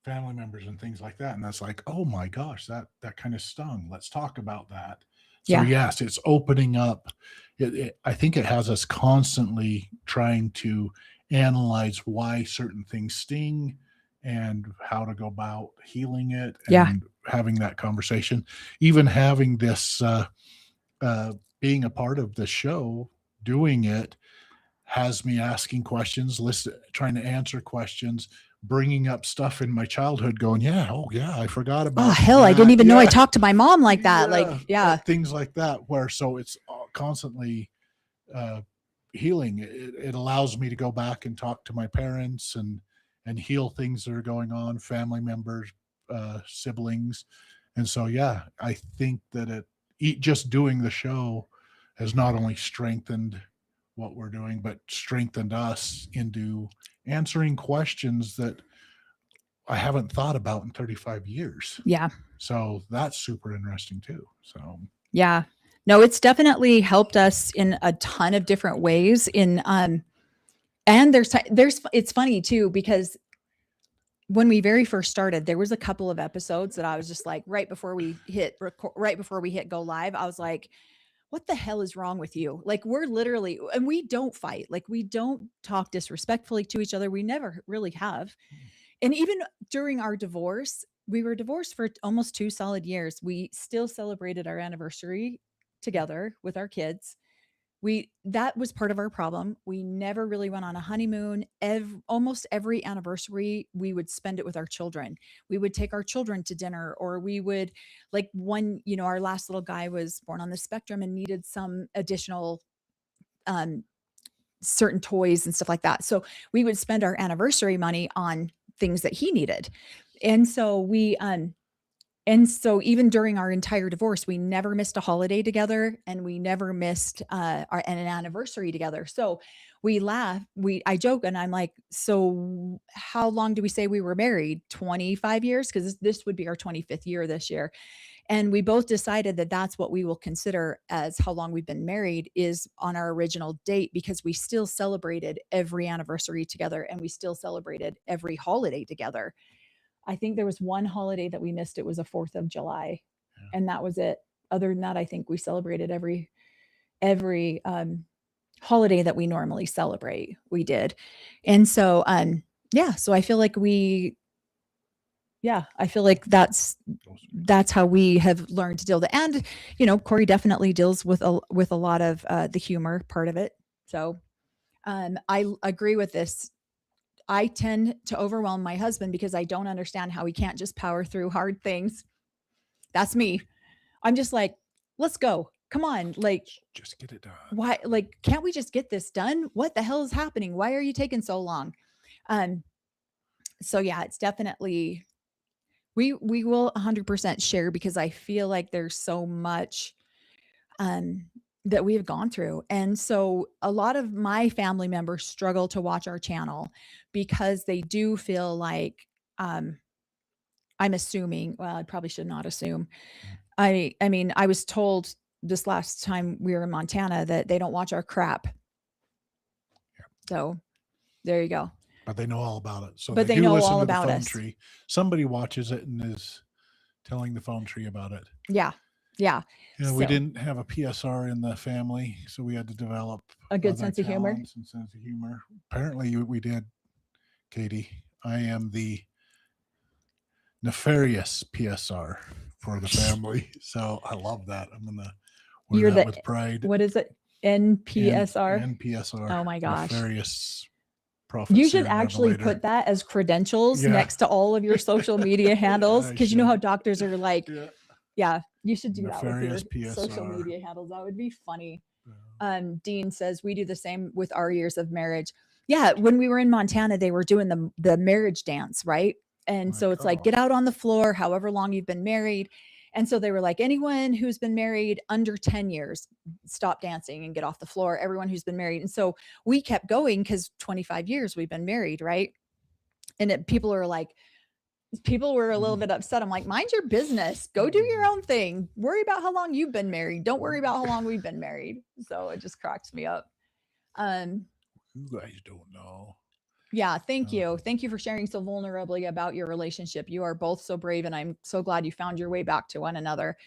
family members and things like that, and that's like, oh my gosh, that kind of stung. Let's talk about that. So yes, it's opening up. I think it has us constantly trying to analyze why certain things sting and how to go about healing it, and having that conversation. Even having this being a part of the show, doing it, has me asking questions, trying to answer questions, bringing up stuff in my childhood, going, I forgot about. Oh hell, I didn't even know I talked to my mom like that. Things like that. So it's constantly healing. It allows me to go back and talk to my parents and heal things that are going on, family members, siblings, and so I think that just doing the show has not only strengthened what we're doing, but strengthened us into answering questions that I haven't thought about in 35 years. Yeah. So that's super interesting too. So yeah, no, it's definitely helped us in a ton of different ways. And it's funny too, because when we very first started, there was a couple of episodes that I was just like, right before we hit go live, I was like, what the hell is wrong with you? Like, we're literally, and we don't fight. Like, we don't talk disrespectfully to each other. We never really have. And even during our divorce, we were divorced for almost 2 solid years. We still celebrated our anniversary together with our kids. That was part of our problem. We never really went on a honeymoon. Almost every anniversary, we would spend it with our children. We would take our children to dinner, or we would, like, our last little guy was born on the spectrum and needed some additional um certain toys and stuff like that. So we would spend our anniversary money on things that he needed. And so even during our entire divorce, we never missed a holiday together, and we never missed an anniversary together. So we laugh. I joke, and I'm like, so how long do we say we were married? 25 years? Because this would be our 25th year this year. And we both decided that that's what we will consider as how long we've been married, is on our original date, because we still celebrated every anniversary together, and we still celebrated every holiday together. I think there was one holiday that we missed. It was a 4th of July. Yeah. And that was it. Other than that, I think we celebrated every holiday that we normally celebrate. We did. And so so I feel like that's how we have learned to deal with it. And Corey definitely deals with a lot of the humor part of it. So I agree with this. I tend to overwhelm my husband because I don't understand how he can't just power through hard things. That's me. I'm just like, let's go. Come on. Like, Just get it done. why? Like, can't we just get this done? What the hell is happening? Why are you taking so long? So yeah, it's definitely, we will 100% share, because I feel like there's so much that we have gone through. And so a lot of my family members struggle to watch our channel because they do feel like, I'm assuming, well, I probably should not assume. I mean, I was told this last time we were in Montana that they don't watch our crap. So there you go. But they know all about it. So But they do know listen all to the about phone us. tree. Somebody watches it and is telling the phone tree about it. Yeah. Yeah. Yeah, we So, didn't have a PSR in the family, so we had to develop a good other sense of humor. talents and sense of humor. Apparently, we did, Katie. I am the nefarious PSR for the family, so I love that. I'm gonna wear You're that the, with pride. what is it? NPSR? NPSR. Oh my gosh. Nefarious prophet. You should seer, actually revelator. put that as credentials Yeah. next to all of your social media handles, I because you know how should. doctors are like, Yeah. yeah, you should do that with Nefarious your social PSR. media handles. That would be funny. Yeah. Dean says we do the same with our years of marriage. Yeah, when we were in Montana, they were doing the marriage dance, right? And so it's like, Oh. get out on the floor, however long you've been married. And so they were like, anyone who's been married under 10 years, stop dancing and get off the floor. Everyone who's been married. And so we kept going because 25 years we've been married, right? And people were a little bit upset. I'm like, mind your business. Go do your own thing. Worry about how long you've been married. Don't worry about how long we've been married. So it just cracks me up. You guys don't know. Yeah, thank you. Thank you for sharing so vulnerably about your relationship. You are both so brave, and I'm so glad you found your way back to one another.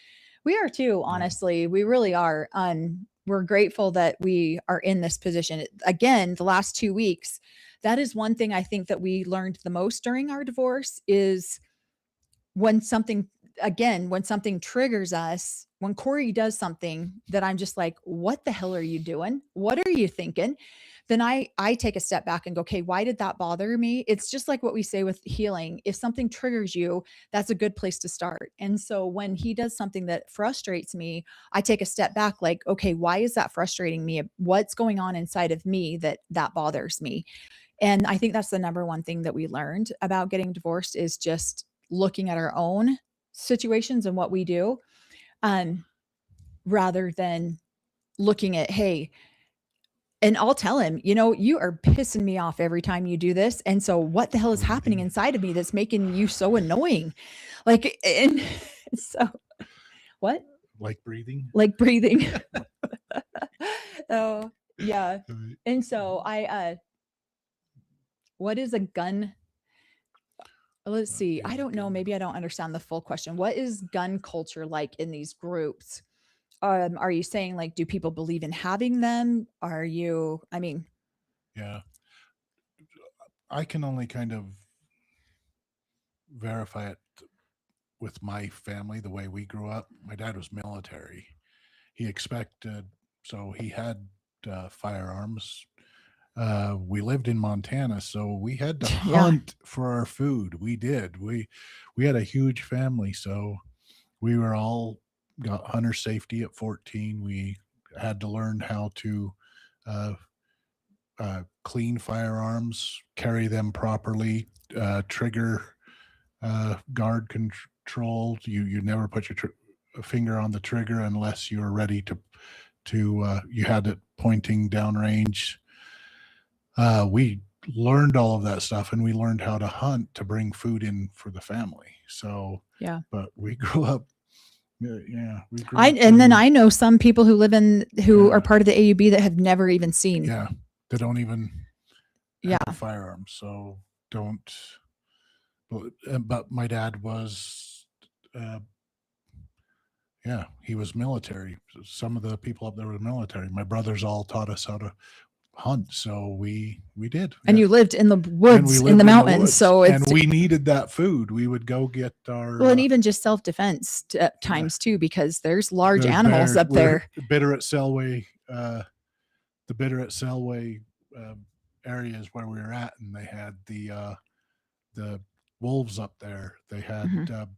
We are too, honestly. We really are. We're grateful that we are in this position. Again, the last 2 weeks, that is one thing I think that we learned the most during our divorce is when something triggers us, when Corey does something that I'm just like, what the hell are you doing? What are you thinking? Then I take a step back and go, okay, why did that bother me? It's just like what we say with healing. If something triggers you, that's a good place to start. And so when he does something that frustrates me, I take a step back, like, okay, why is that frustrating me? What's going on inside of me that bothers me? And I think that's the number one thing that we learned about getting divorced is just looking at our own situations and what we do, rather than looking at, hey, and I'll tell him, you are pissing me off every time you do this. And so what the hell is happening inside of me that's making you so annoying? Like, and so what? Like breathing? Like breathing. Oh, yeah. And so what is a gun? Let's see. I don't know. Maybe I don't understand the full question. What is gun culture like in these groups? Are you saying like, do people believe in having them? Are you, I mean, Yeah. I can only kind of verify it with my family, the way we grew up. My dad was military. He expected, so he had firearms. We lived in Montana, so we had to yeah, hunt for our food. We did. We had a huge family, so we were all got hunter safety at 14. We had to learn how to uh, clean firearms, carry them properly, trigger guard control. You never put your finger on the trigger unless you were ready to you had it pointing downrange. We learned all of that stuff, and we learned how to hunt to bring food in for the family. So, yeah. but we grew up. Yeah, we grew I up. and then in- I know some people who live in who Yeah. are part of the AUB that have never even seen. Yeah, they don't even Yeah. have firearms, so don't. But my dad was, uh, yeah, he was military. Some of the people up there were military. My brothers all taught us how to hunt, so we did. And Yeah. you lived in the And we woods, in lived the in mountains, woods, so and it's we needed that food. We would go get our well, and even just self-defense at times too, because there's large animals up there. Bitter at Selway, the Bitter at Selway areas where we were at, and they had the wolves up there. They had Mhm.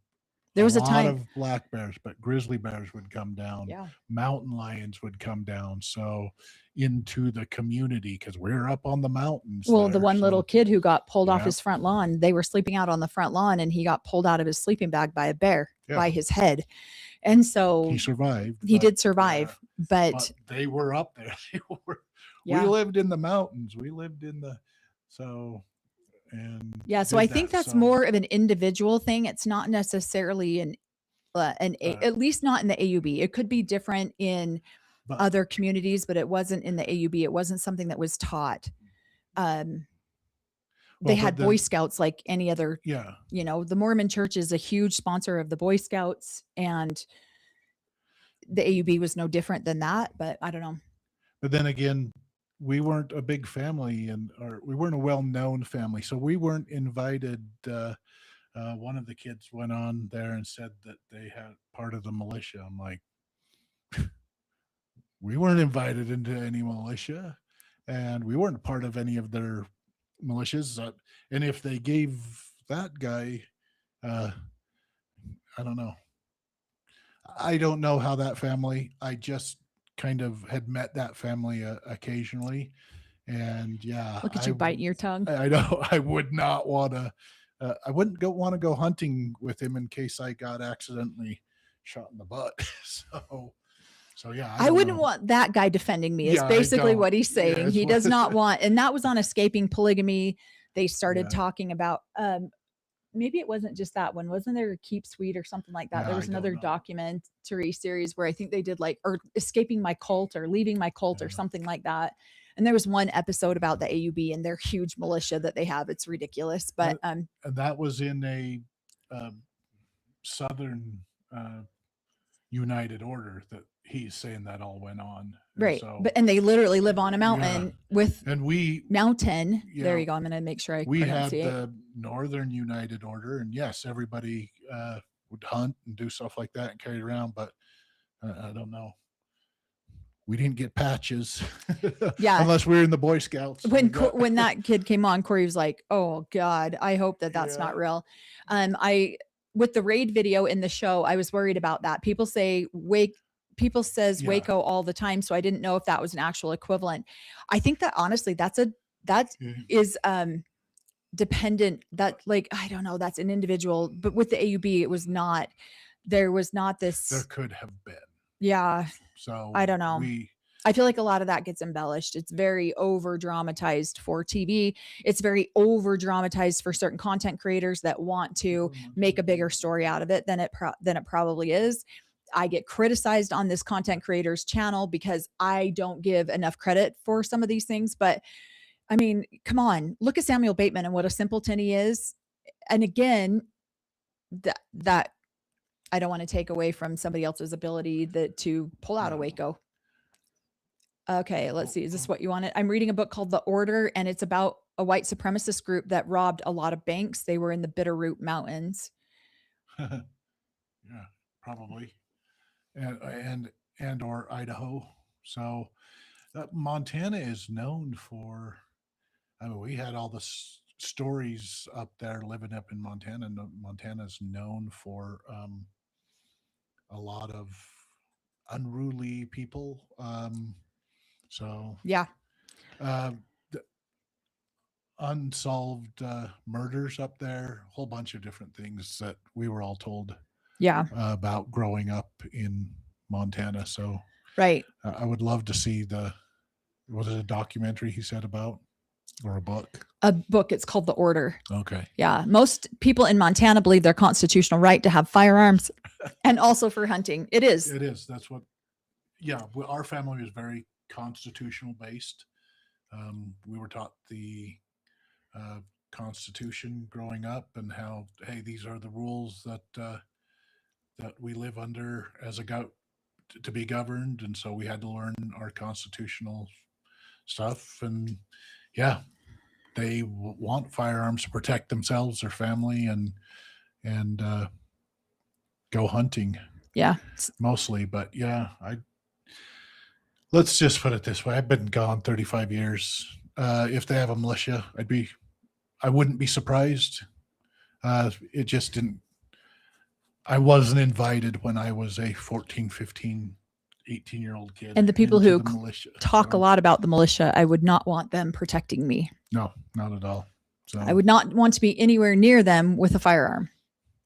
There was a lot time. of black bears, but grizzly bears would come down. Yeah. Mountain lions would come down. So into the community, because we're up on the mountains. Well, the there, one little so kid who got pulled off Yeah. his front lawn, they were sleeping out on the front lawn and he got pulled out of his sleeping bag by a bear Yeah. by his head. And so he survived. he but, did survive, but but they were up there. yeah. We lived in the mountains. We lived in the and Yeah, so did I think that, that's so, more of an individual thing. It's not necessarily at least not in the AUB. It could be different in but other communities, but it wasn't in the AUB. It wasn't something that was taught. They well, had but Boy then- Scouts like any other, yeah. the Mormon Church is a huge sponsor of the Boy Scouts, and the AUB was no different than that. But I don't know. But then again, we weren't a big family, or we weren't a well-known family, so we weren't invited. One of the kids went on there and said that they had part of the militia. I'm like, we weren't invited into any militia, and we weren't part of any of their militias. And if they gave that guy, I don't know. I don't know how that family. I just kind of had met that family occasionally, and yeah, Look at you biting your tongue. I know I would not want to. I wouldn't want to go hunting with him in case I got accidentally shot in the butt. So yeah, I don't wouldn't know. want that guy defending me. Is Yeah, I basically don't. what he's Yeah, saying. that's He what- does not want, and that was on escaping polygamy. They started Yeah. talking about. Maybe it wasn't just that one. Wasn't there Keep Sweet or something like that? Yeah, There was I don't another know. documentary series where I think they did like, or escaping my cult or leaving my cult or Yeah. something like that. And there was one episode about the AUB and their huge militia that they have. It's ridiculous. But And that was in a Southern United Order that he's saying that all went on. And right. So, And they literally live on a mountain with and we mountain. There Yeah. you go. I'm going to make sure I we had pronunciate. the Northern United Order, and yes, everybody would hunt and do stuff like that and carry it around. But I don't know. We didn't get patches, Yeah. unless we were in the Boy Scouts. When We got- when that kid came on, Corey was like, "Oh God, I hope that that's not Yeah. real." I with the raid video in the show, I was worried about that. People say people says Yeah. Waco all the time, so I didn't know if that was an actual equivalent. I think that honestly, that Yeah. is dependent. That like I don't know, that's an individual. But with the AUB, it was not. There was not there this. could have been. Yeah, So I don't know. I feel like a lot of that gets embellished. It's very over dramatized for TV. It's very over dramatized for certain content creators that want to make a bigger story out of it than it probably is. I get criticized on this content creator's channel because I don't give enough credit for some of these things. But I mean, come on, look at Samuel Bateman and what a simpleton he is. And again, that I don't want to take away from somebody else's ability to pull out a No. Waco. Okay, let's see. Is this what you wanted? I'm reading a book called The Order, and it's about a white supremacist group that robbed a lot of banks. They were in the Bitterroot Mountains. Yeah, probably, and or Idaho. So Montana is known for. I mean, we had all the stories up there living up in Montana. And Montana's known for a lot of unruly people. So Yeah. The unsolved murders up there, a whole bunch of different things that we were all told Yeah. about growing up in Montana. So Right. I would love to see was it a documentary he said about or a book? A book. It's called The Order. Okay. Yeah. Most people in Montana believe their constitutional right to have firearms and also for hunting. It is. It is. That's what, yeah. Our family was very constitutional based. We were taught the Constitution growing up and how, hey, these are the rules that we live under as to be governed. And so we had to learn our constitutional stuff. And yeah, they want firearms to protect themselves, their family, and go hunting. Yeah. Mostly. But yeah, let's just put it this way. I've been gone 35 years. If they have a militia, I wouldn't be surprised. It just didn't. I wasn't invited when I was a 14, 15, 18-year-old kid. And the people who militia, talk a lot about the militia, I would not want them protecting me. No, not at all. So I would not want to be anywhere near them with a firearm.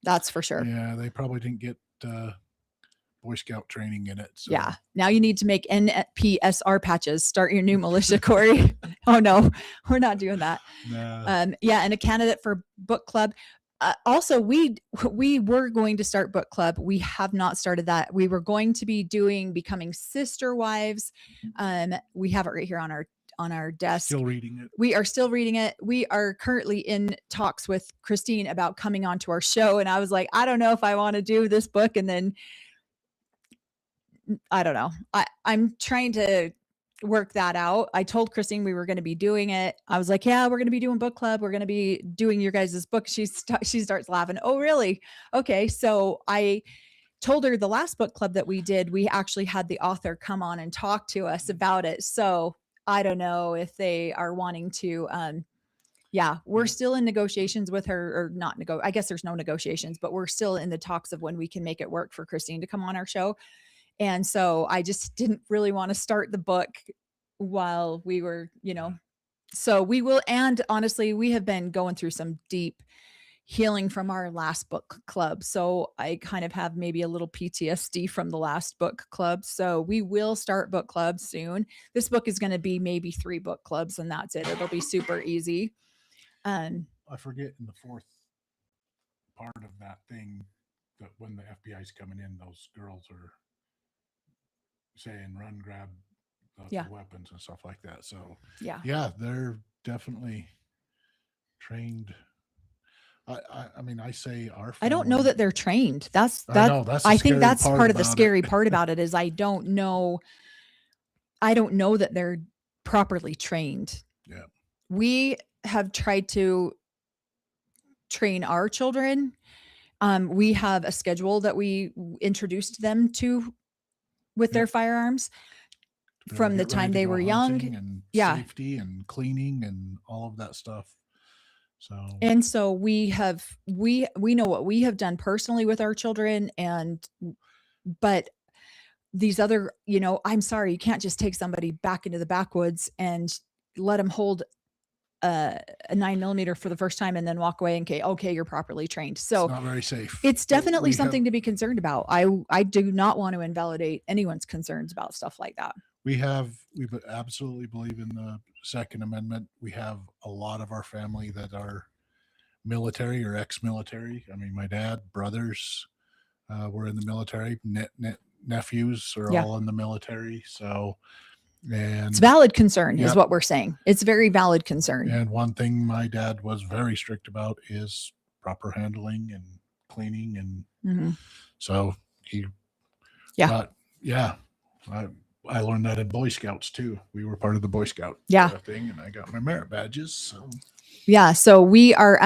That's for sure. Yeah, they probably didn't get Boy Scout training in it. So. Yeah. Now you need to make NPSR patches. Start your new militia, Corey. Oh no, we're not doing that. No. Yeah, and a candidate for book club. Also, we were going to start book club. We have not started that. We were going to be becoming sister wives. We have it right here on our desk. Still reading it. We are still reading it. We are currently in talks with Christine about coming onto our show. And I was like, I don't know if I want to do this book. And then I don't know. I'm trying to work that out. I told Christine we were going to be doing it. I was like, yeah, we're going to be doing book club. We're going to be doing your guys' book. She starts laughing. Oh, really? Okay. So I told her the last book club that we did, we actually had the author come on and talk to us about it. So I don't know if they are wanting to, yeah, we're still in negotiations with her, or not I guess there's no negotiations, but we're still in the talks of when we can make it work for Christine to come on our show. And so I just didn't really want to start the book while we were, so we will. And honestly, we have been going through some deep healing from our last book club. So I kind of have maybe a little PTSD from the last book club. So we will start book club soon. This book is going to be maybe 3 book clubs and that's it. It'll be super easy. I forget in the 4th part of that thing that when the FBI is coming in, those girls are saying run, grab the weapons and stuff like that. So yeah, they're definitely trained. I mean, I say our family, I don't know that they're trained. I think that's part of the scary part about it is I don't know that they're properly trained. Yeah. We have tried to train our children. We have a schedule that we introduced them to with their firearms from the time they were young, and safety and cleaning and all of that stuff. So we know what we have done personally with our children, but these other, I'm sorry, you can't just take somebody back into the backwoods and let them hold a 9mm for the first time and then walk away and okay, you're properly trained. So it's not very safe. It's definitely something to be concerned about. I do not want to invalidate anyone's concerns about stuff like that. We absolutely believe in the Second Amendment. We have a lot of our family that are military or ex-military. I mean, my dad, brothers were in the military. Nephews are all in the military. So, and it's valid concern is what we're saying. It's very valid concern. And one thing my dad was very strict about is proper handling and cleaning, and Mhm. so he Yeah. got, yeah. I learned that in Boy Scouts too. We were part of the Boy Scout Yeah. thing, and I got my merit badges. So Yeah. So we are,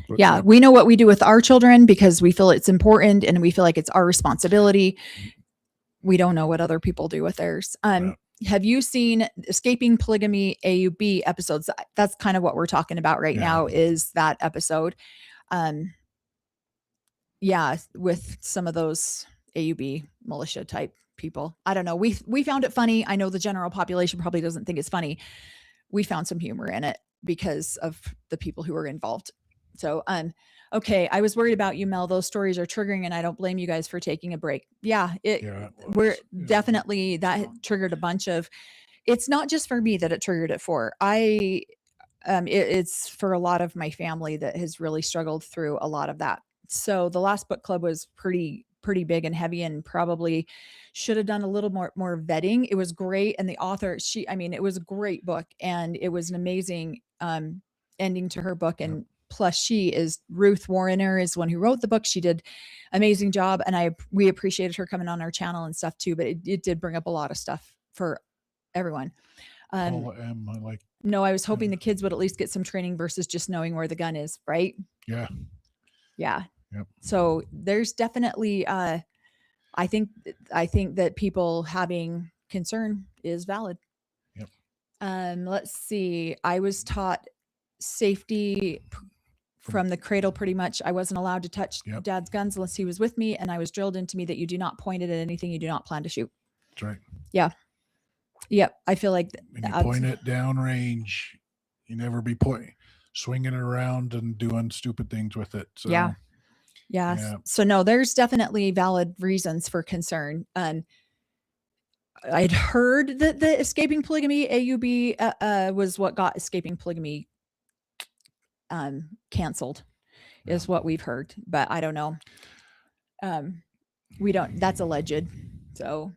what's yeah, up? we know what we do with our children because we feel it's important and we feel like it's our responsibility. We don't know what other people do with theirs. Yeah. Have you seen Escaping Polygamy AUB episodes? That's kind of what we're talking about right Yeah. now, is that episode. Yeah, with some of those AUB militia type people. I don't know. We found it funny. I know the general population probably doesn't think it's funny. We found some humor in it because of the people who were involved. So, okay, I was worried about you, Mel. Those stories are triggering, and I don't blame you guys for taking a break. Yeah, we're definitely, that triggered a bunch of. It's not just for me that it triggered it for. It's for a lot of my family that has really struggled through a lot of that. So the last book club was pretty big and heavy, and probably should have done a little more vetting. It was great, and the author, it was a great book, and it was an amazing ending to her book. And plus, she is Ruth Warrener is one who wrote the book. She did amazing job, and we appreciated her coming on our channel and stuff too. But it did bring up a lot of stuff for everyone. No, I was hoping the kids would at least get some training versus just knowing where the gun is, right? Yeah. Yeah. Yep. So there's definitely, I think that people having concern is valid. Yep. Let's see. I was taught safety from the cradle pretty much. I wasn't allowed to touch Dad's guns unless he was with me, and I was drilled into me that you do not point it at anything you do not plan to shoot. That's right. Yeah. Yep. I feel like when you point it down range, you never be swinging it around and doing stupid things with it. So, yeah. So no, there's definitely valid reasons for concern. I'd heard that the Escaping Polygamy AUB was what got Escaping Polygamy canceled, is what we've heard, but I don't know. We don't. That's alleged. So.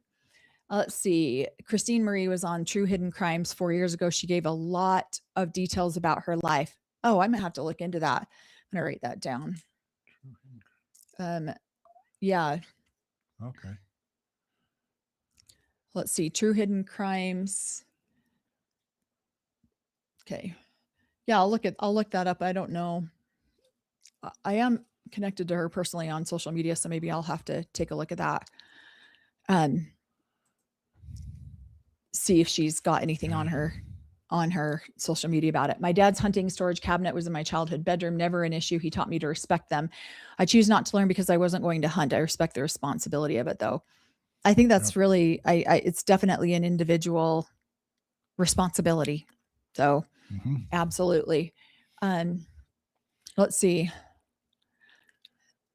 Let's see. Christine Marie was on True Hidden Crimes 4 years ago. She gave a lot of details about her life. Oh, I might have to look into that. I'm going to write that down. Yeah. Okay. Let's see. True Hidden Crimes. Okay. Yeah, I'll look that up. I don't know. I am connected to her personally on social media, so maybe I'll have to take a look at that. See if she's got anything on her social media about it. My dad's hunting storage cabinet was in my childhood bedroom. Never an issue. He taught me to respect them. I choose not to learn because I wasn't going to hunt. I respect the responsibility of it, though. I think that's really, it's definitely an individual responsibility. So absolutely. Let's see.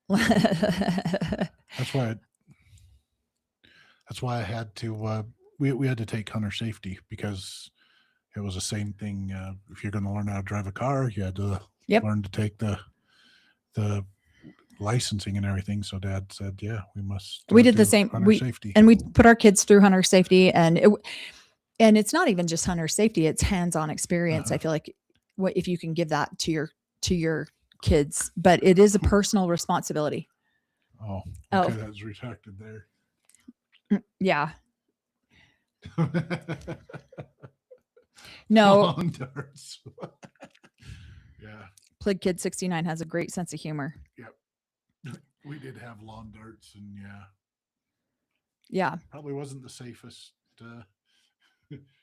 That's why I had to, we had to take hunter safety, because it was the same thing. If you're going to learn how to drive a car, you had to learn to take the licensing and everything. So Dad said, yeah, we must. We did the same. Safety. And we put our kids through hunter safety, and it's not even just hunter safety; it's hands-on experience. I feel like if you can give that to your kids, but it is a personal responsibility. Oh, okay, that's retracted there. Yeah. No. Long darts. Yeah. Plig Kid 69 has a great sense of humor. Yep. We did have lawn darts, and yeah, probably wasn't the safest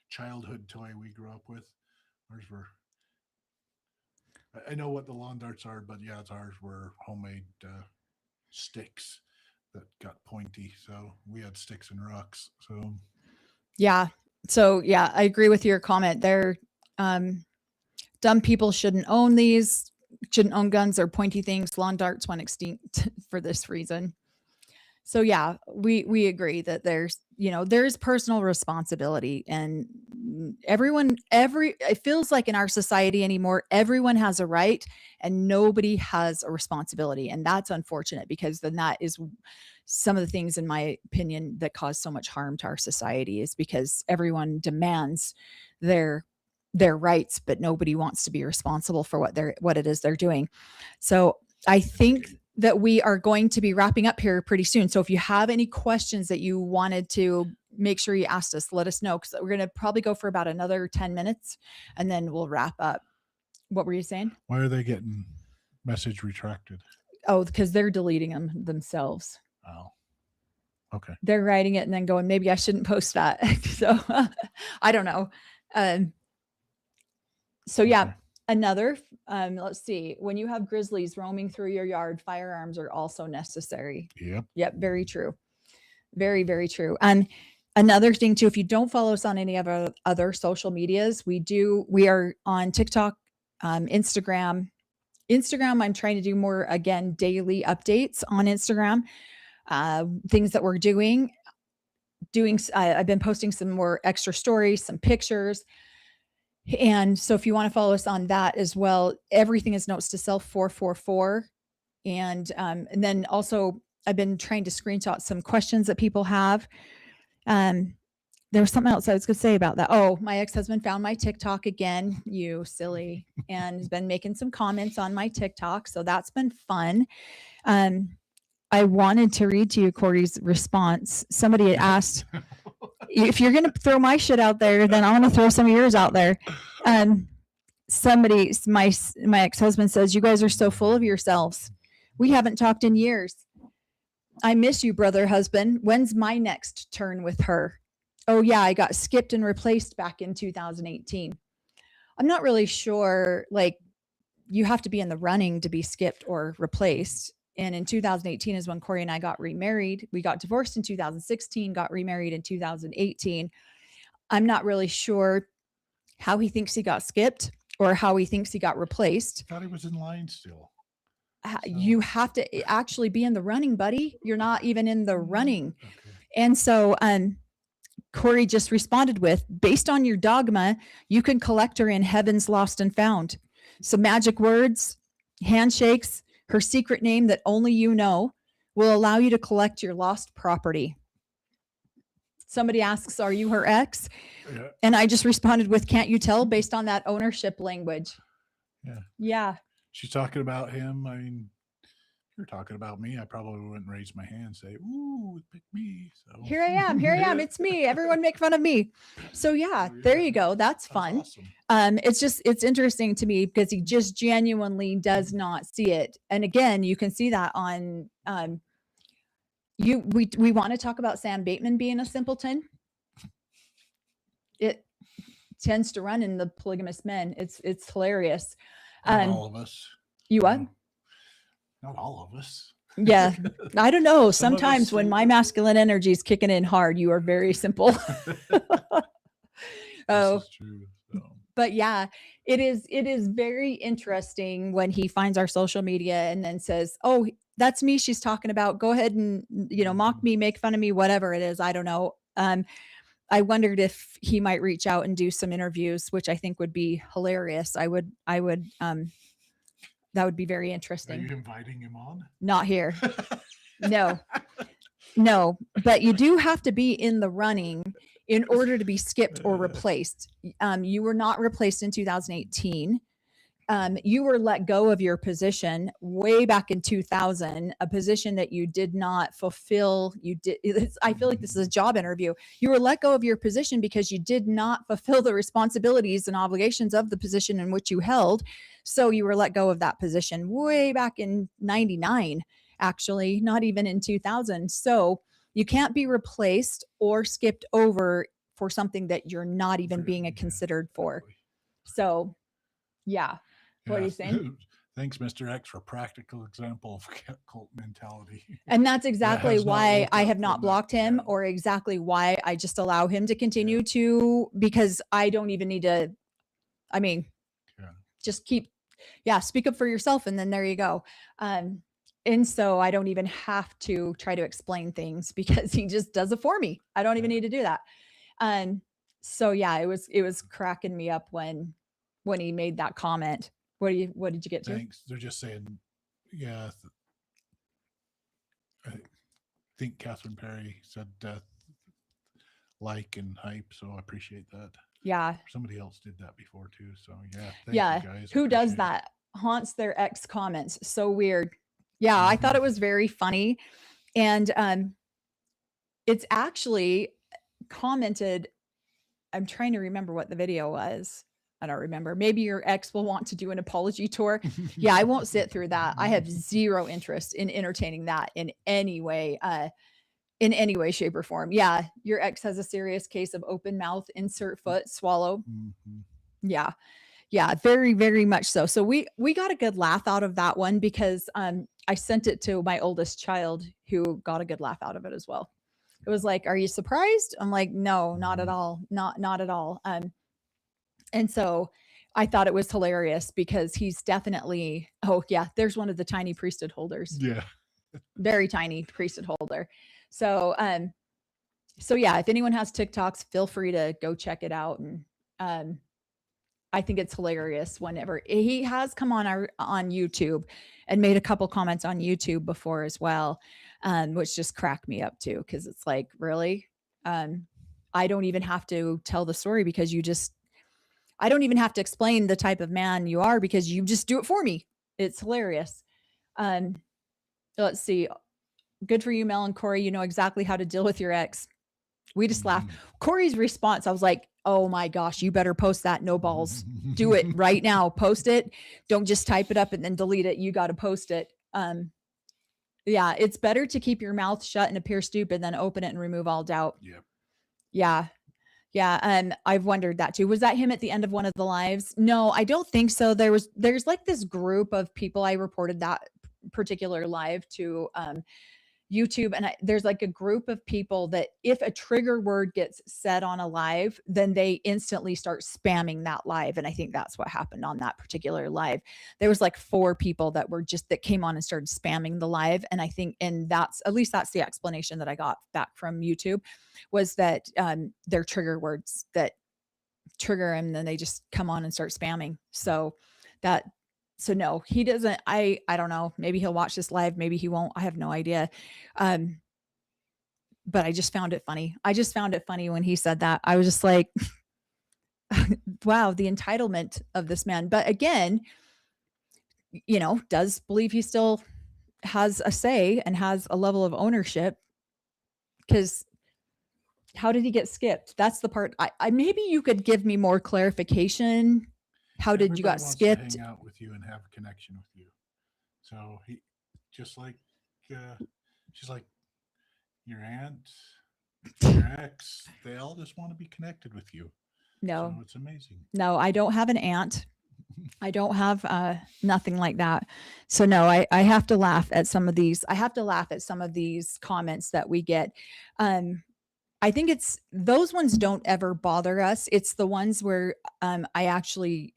childhood toy we grew up with. Ours were. I know what the lawn darts are, but ours were homemade sticks that got pointy. So we had sticks and rocks. So yeah. So yeah, I agree with your comment. They're dumb people shouldn't own these, shouldn't own guns or pointy things. Lawn darts went extinct for this reason. So yeah, we agree that there's personal responsibility, and it feels like in our society anymore, everyone has a right and nobody has a responsibility. And that's unfortunate, because then that is some of the things, in my opinion, that cause so much harm to our society, is because everyone demands their rights, but nobody wants to be responsible for what it is they're doing. So I think that we are going to be wrapping up here pretty soon. So if you have any questions that you wanted to make sure you asked us, let us know, because we're going to probably go for about another 10 minutes and then we'll wrap up. What were you saying? Why are they getting message retracted? Oh, because they're deleting them themselves. Oh, okay. They're writing it and then going, maybe I shouldn't post that. So I don't know. So yeah, Okay. another, let's see, when you have grizzlies roaming through your yard, firearms are also necessary. Yep. Very true. Very, very true. Another thing too, if you don't follow us on any of our other social medias, we are on TikTok, Instagram. I'm trying to do more, again, daily updates on Instagram, things that we're doing. I've been posting some more extra stories, some pictures. And so if you want to follow us on that as well, everything is Notes to Self 444. And then also I've been trying to screenshot some questions that people have. There was something else I was going to say about that. Oh, my ex-husband found my TikTok again, you silly, and has been making some comments on my TikTok. So that's been fun. I wanted to read to you Corey's response. Somebody had asked, if you're going to throw my shit out there, then I want to throw some of yours out there. My ex-husband says, you guys are so full of yourselves. We haven't talked in years. I miss you, brother husband. When's my next turn with her? Oh yeah, I got skipped and replaced back in 2018. I'm not really sure, like, you have to be in the running to be skipped or replaced. And in 2018 is when Corey and I got remarried. We got divorced in 2016, got remarried in 2018. I'm not really sure how he thinks he got skipped or how he thinks he got replaced. I thought he was in line still. You have to actually be in the running, buddy. You're not even in the running. Okay. And so Corey just responded with, based on your dogma, you can collect her in Heaven's Lost and Found. Some magic words, handshakes, her secret name that only you know will allow you to collect your lost property. Somebody asks, are you her ex? Yeah. And I just responded with, can't you tell, based on that ownership language? Yeah. She's talking about him. I mean, if you're talking about me, I probably wouldn't raise my hand and say, ooh, pick me. So Here I am. It's me. Everyone make fun of me. So yeah, there you go. That's fun. Awesome. It's interesting to me because he just genuinely does not see it. And again, you can see that on we want to talk about Sam Bateman being a simpleton. It tends to run in the polygamous men. It's hilarious. Not all of us. You what? Not all of us. Yeah. I don't know. Some of us Sometimes when sleep. my masculine energy is kicking in hard, you are very simple. Oh, This is true. So. but yeah, it is very interesting when he finds our social media and then says, oh, that's me she's talking about. Go ahead and, mock me, make fun of me, whatever it is. I don't know. I wondered if he might reach out and do some interviews, which I think would be hilarious. I would that would be very Are interesting. you inviting him on? Not here. No, but you do have to be in the running in order to be skipped or replaced. You were not replaced in 2018. You were let go of your position way back in 2000, a position that you did not fulfill. I feel like this is a job interview. You were let go of your position because you did not fulfill the responsibilities and obligations of the position in which you held. So you were let go of that position way back in 99, actually, not even in 2000. So you can't be replaced or skipped over for something that you're not even being considered for. Exactly. So, yeah. What are you saying? Thanks, Mr. X, for a practical example of cult mentality. And that's exactly why I have not from blocked him, yeah. or exactly why I just allow him to continue to, because I don't even need to, I mean, just keep, speak up for yourself. And then there you go. And so I don't even have to try to explain things because he just does it for me. I don't even need to do that. So yeah, it was cracking me up when he made that comment. What did you get to? Thanks. They're just saying, yeah. I think Catherine Perry said like and hype, so I appreciate that. Yeah. Somebody else did that before too, so yeah. Yeah. You guys. Who does that? Haunts their ex comments. So weird. Yeah, I thought it was very funny. And it's actually commented. I'm trying to remember what the video was. I don't remember. Maybe your ex will want to do an apology tour. Yeah, I won't sit through that. I have zero interest in entertaining that in any way, shape, or form. Yeah, your ex has a serious case of open mouth, insert foot, swallow. Yeah. Yeah, very, very much so. So we got a good laugh out of that one because I sent it to my oldest child who got a good laugh out of it as well. It was like, "Are you surprised?" I'm like, "No, not at all. Not at all." And so I thought it was hilarious because he's definitely, oh yeah, there's one of the tiny priesthood holders. Yeah. Very tiny priesthood holder. So so yeah, if anyone has TikToks, feel free to go check it out. And I think it's hilarious whenever he has come on YouTube and made a couple comments on YouTube before as well, which just cracked me up too. Cause it's like, really? I don't even have to tell the story because I don't even have to explain the type of man you are because you just do it for me. It's hilarious. Let's see. Good for you, Mel and Corey. You know exactly how to deal with your ex. We just laughed. Corey's response, I was like, oh my gosh, you better post that. No balls. Do it right now. Post it. Don't just type it up and then delete it. You got to post it. Yeah, it's better to keep your mouth shut and appear stupid than open it and remove all doubt. Yep. Yeah. Yeah. I've wondered that too. Was that him at the end of one of the lives? No, I don't think so. There's like this group of people. I reported that particular live to YouTube, and there's like a group of people that if a trigger word gets said on a live, then they instantly start spamming that live. And I think that's what happened on that particular live. There was like 4 people that came on and started spamming the live. And I think, and that's, at least that's the explanation that I got back from YouTube, was that they're trigger words that trigger him, then they just come on and start spamming. So no, he doesn't. I don't know. Maybe he'll watch this live. Maybe he won't. I have no idea. But I just found it funny. I just found it funny when he said that. I was just like, wow, the entitlement of this man. But again, does believe he still has a say and has a level of ownership, because how did he get skipped? That's the part. I maybe you could give me more clarification. How did you got skipped? To hang out with you and have a connection with you. So he, just like, she's like your aunt, your ex, they all just want to be connected with you. No, so it's amazing. No, I don't have an aunt. I don't have nothing like that. So no, I have to laugh at some of these. I have to laugh at some of these comments that we get. I think it's those ones don't ever bother us. It's the ones where I actually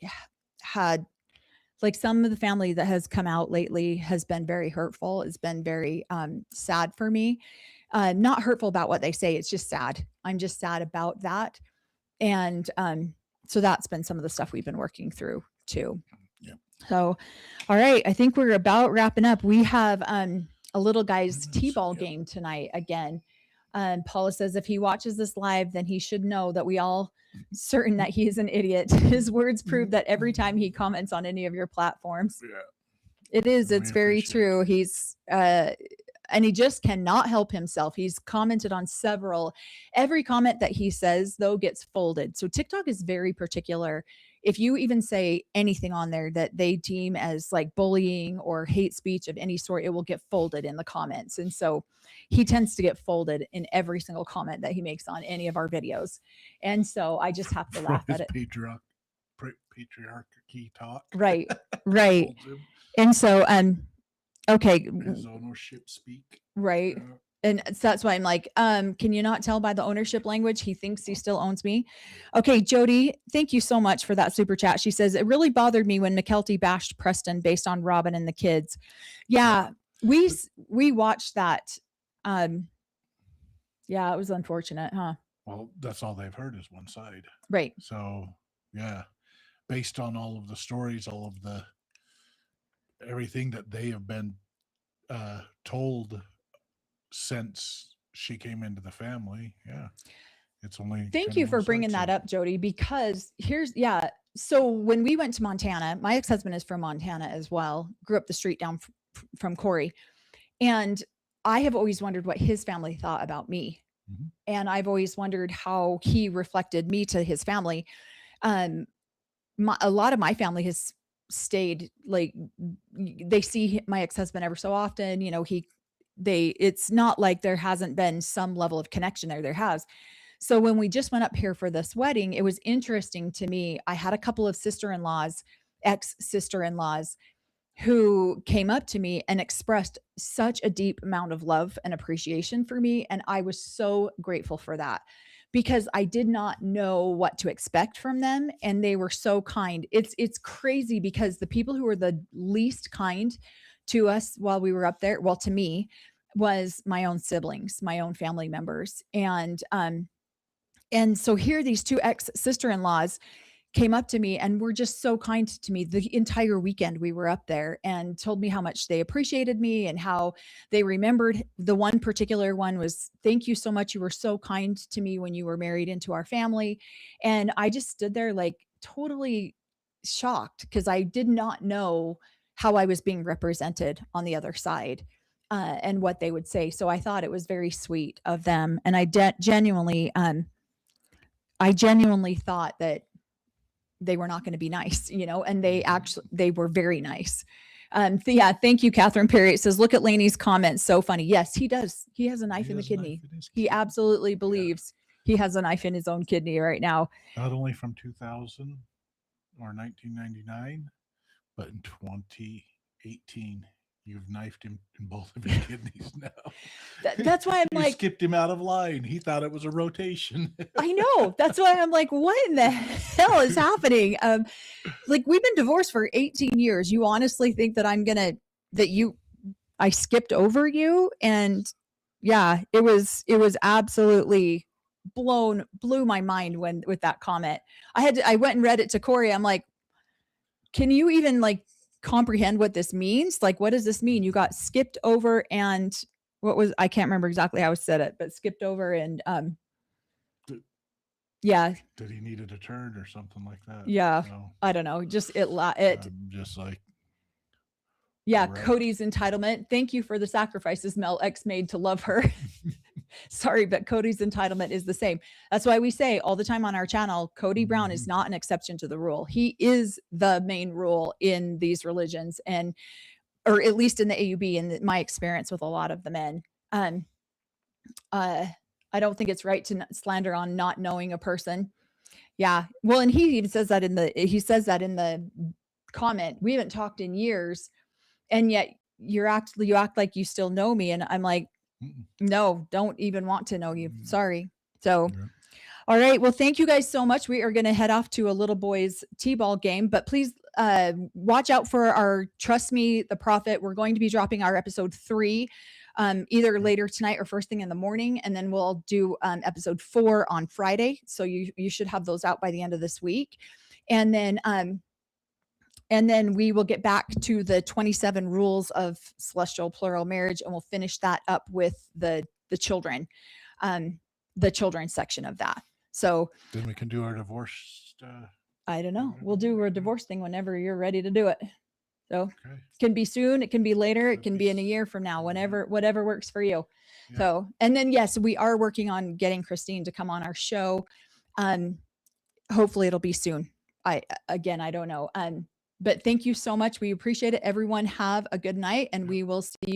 had, like, some of the family that has come out lately has been very hurtful. It's been very sad for me. Not hurtful about what they say. It's just sad. I'm just sad about that. And so that's been some of the stuff we've been working through too. Yeah. So, all right. I think we're about wrapping up. We have a little guy's t-ball game tonight again. Paula says if he watches this live, then he should know that we all certain that he is an idiot. His words prove that every time he comments on any of your platforms. Yeah. It is. It's very true. He's and he just cannot help himself. He's commented on several. Every comment that he says, though, gets folded. So TikTok is very particular. If you even say anything on there that they deem as like bullying or hate speech of any sort, it will get folded in the comments. And so he tends to get folded in every single comment that he makes on any of our videos. And so I just have to laugh at it. Patriarchy talk. Right. Right. And so, okay. His ownership speak. Right. And so that's why I'm like, can you not tell by the ownership language? He thinks he still owns me. Okay, Jody, thank you so much for that super chat. She says, it really bothered me when McKelty bashed Preston based on Robin and the kids. Yeah, we watched that. Yeah, it was unfortunate, huh? Well, that's all they've heard is one side. Right. So, yeah, based on all of the stories, all of the everything that they have been told since she came into the family, yeah, it's only. Thank you for bringing that up, Jody, because so when we went to Montana, my ex-husband is from Montana as well, grew up the street down from Corey. And I have always wondered what his family thought about me. Mhm. And I've always wondered how he reflected me to his family. Um, a lot of my family has stayed like they see my ex-husband ever so often. It's not like there hasn't been some level of connection there. There has. So when we just went up here for this wedding, it was interesting to me. I had a couple of sister-in-laws, ex-sister-in-laws, who came up to me and expressed such a deep amount of love and appreciation for me. And I was so grateful for that because I did not know what to expect from them. And they were so kind. It's crazy because the people who were the least kind to us while we were up there, well, to me, was my own siblings, my own family members. And so here these two ex-sister-in-laws came up to me and were just so kind to me the entire weekend we were up there, and told me how much they appreciated me and how they remembered. The one particular one was, "Thank you so much. You were so kind to me when you were married into our family." And I just stood there like totally shocked because I did not know how I was being represented on the other side, and what they would say. So I thought it was very sweet of them. And I genuinely thought that they were not going to be nice, and they were very nice. Yeah, thank you, Catherine Perry. It says, look at Laney's comments. So funny. Yes, he does. He has a knife in the kidney. He absolutely believes he has a knife in his own kidney right now. Not only from 2000 or 1999, but in 2018, you've knifed him in both of his kidneys now. That's why I'm you skipped him out of line. He thought it was a rotation. I know. That's why I'm like, what in the hell is happening? Like, we've been divorced for 18 years. You honestly think that I skipped over you? And yeah, it was absolutely blew my mind with that comment. I went and read it to Corey. I'm like, can you even like comprehend what this means? Like, what does this mean? You got skipped over, and I can't remember exactly how I said it, but skipped over, and yeah. Did he needed a turn or something like that? Yeah. No. I don't know. Just just like, yeah, correct. Cody's entitlement. Thank you for the sacrifices Mel X made to love her. Sorry, but Cody's entitlement is the same. That's why we say all the time on our channel, Cody Brown is not an exception to the rule. He is the main rule in these religions, or at least in the AUB, in my experience with a lot of the men. I don't think it's right to slander on not knowing a person. Yeah. Well, and he even says that in the comment. We haven't talked in years, and yet you act like you still know me. And I'm like, no, don't even want to know you. Sorry. So, all right. Well, thank you guys so much. We are going to head off to a little boys t-ball game, but please watch out for our Trust Me, the Prophet. We're going to be dropping our episode 3 either later tonight or first thing in the morning. And then we'll do episode 4 on Friday. So you should have those out by the end of this week. And then we will get back to the 27 rules of celestial plural marriage, and we'll finish that up with the children, the children's section of that. So then we can do our divorce. I don't know. We'll do a divorce thing whenever you're ready to do it. So it can be soon, it can be later, it can be in a year from now, whatever works for you. Yeah. So, and then yes, we are working on getting Christine to come on our show. Hopefully it'll be soon. I don't know. But thank you so much. We appreciate it. Everyone have a good night, and we will see you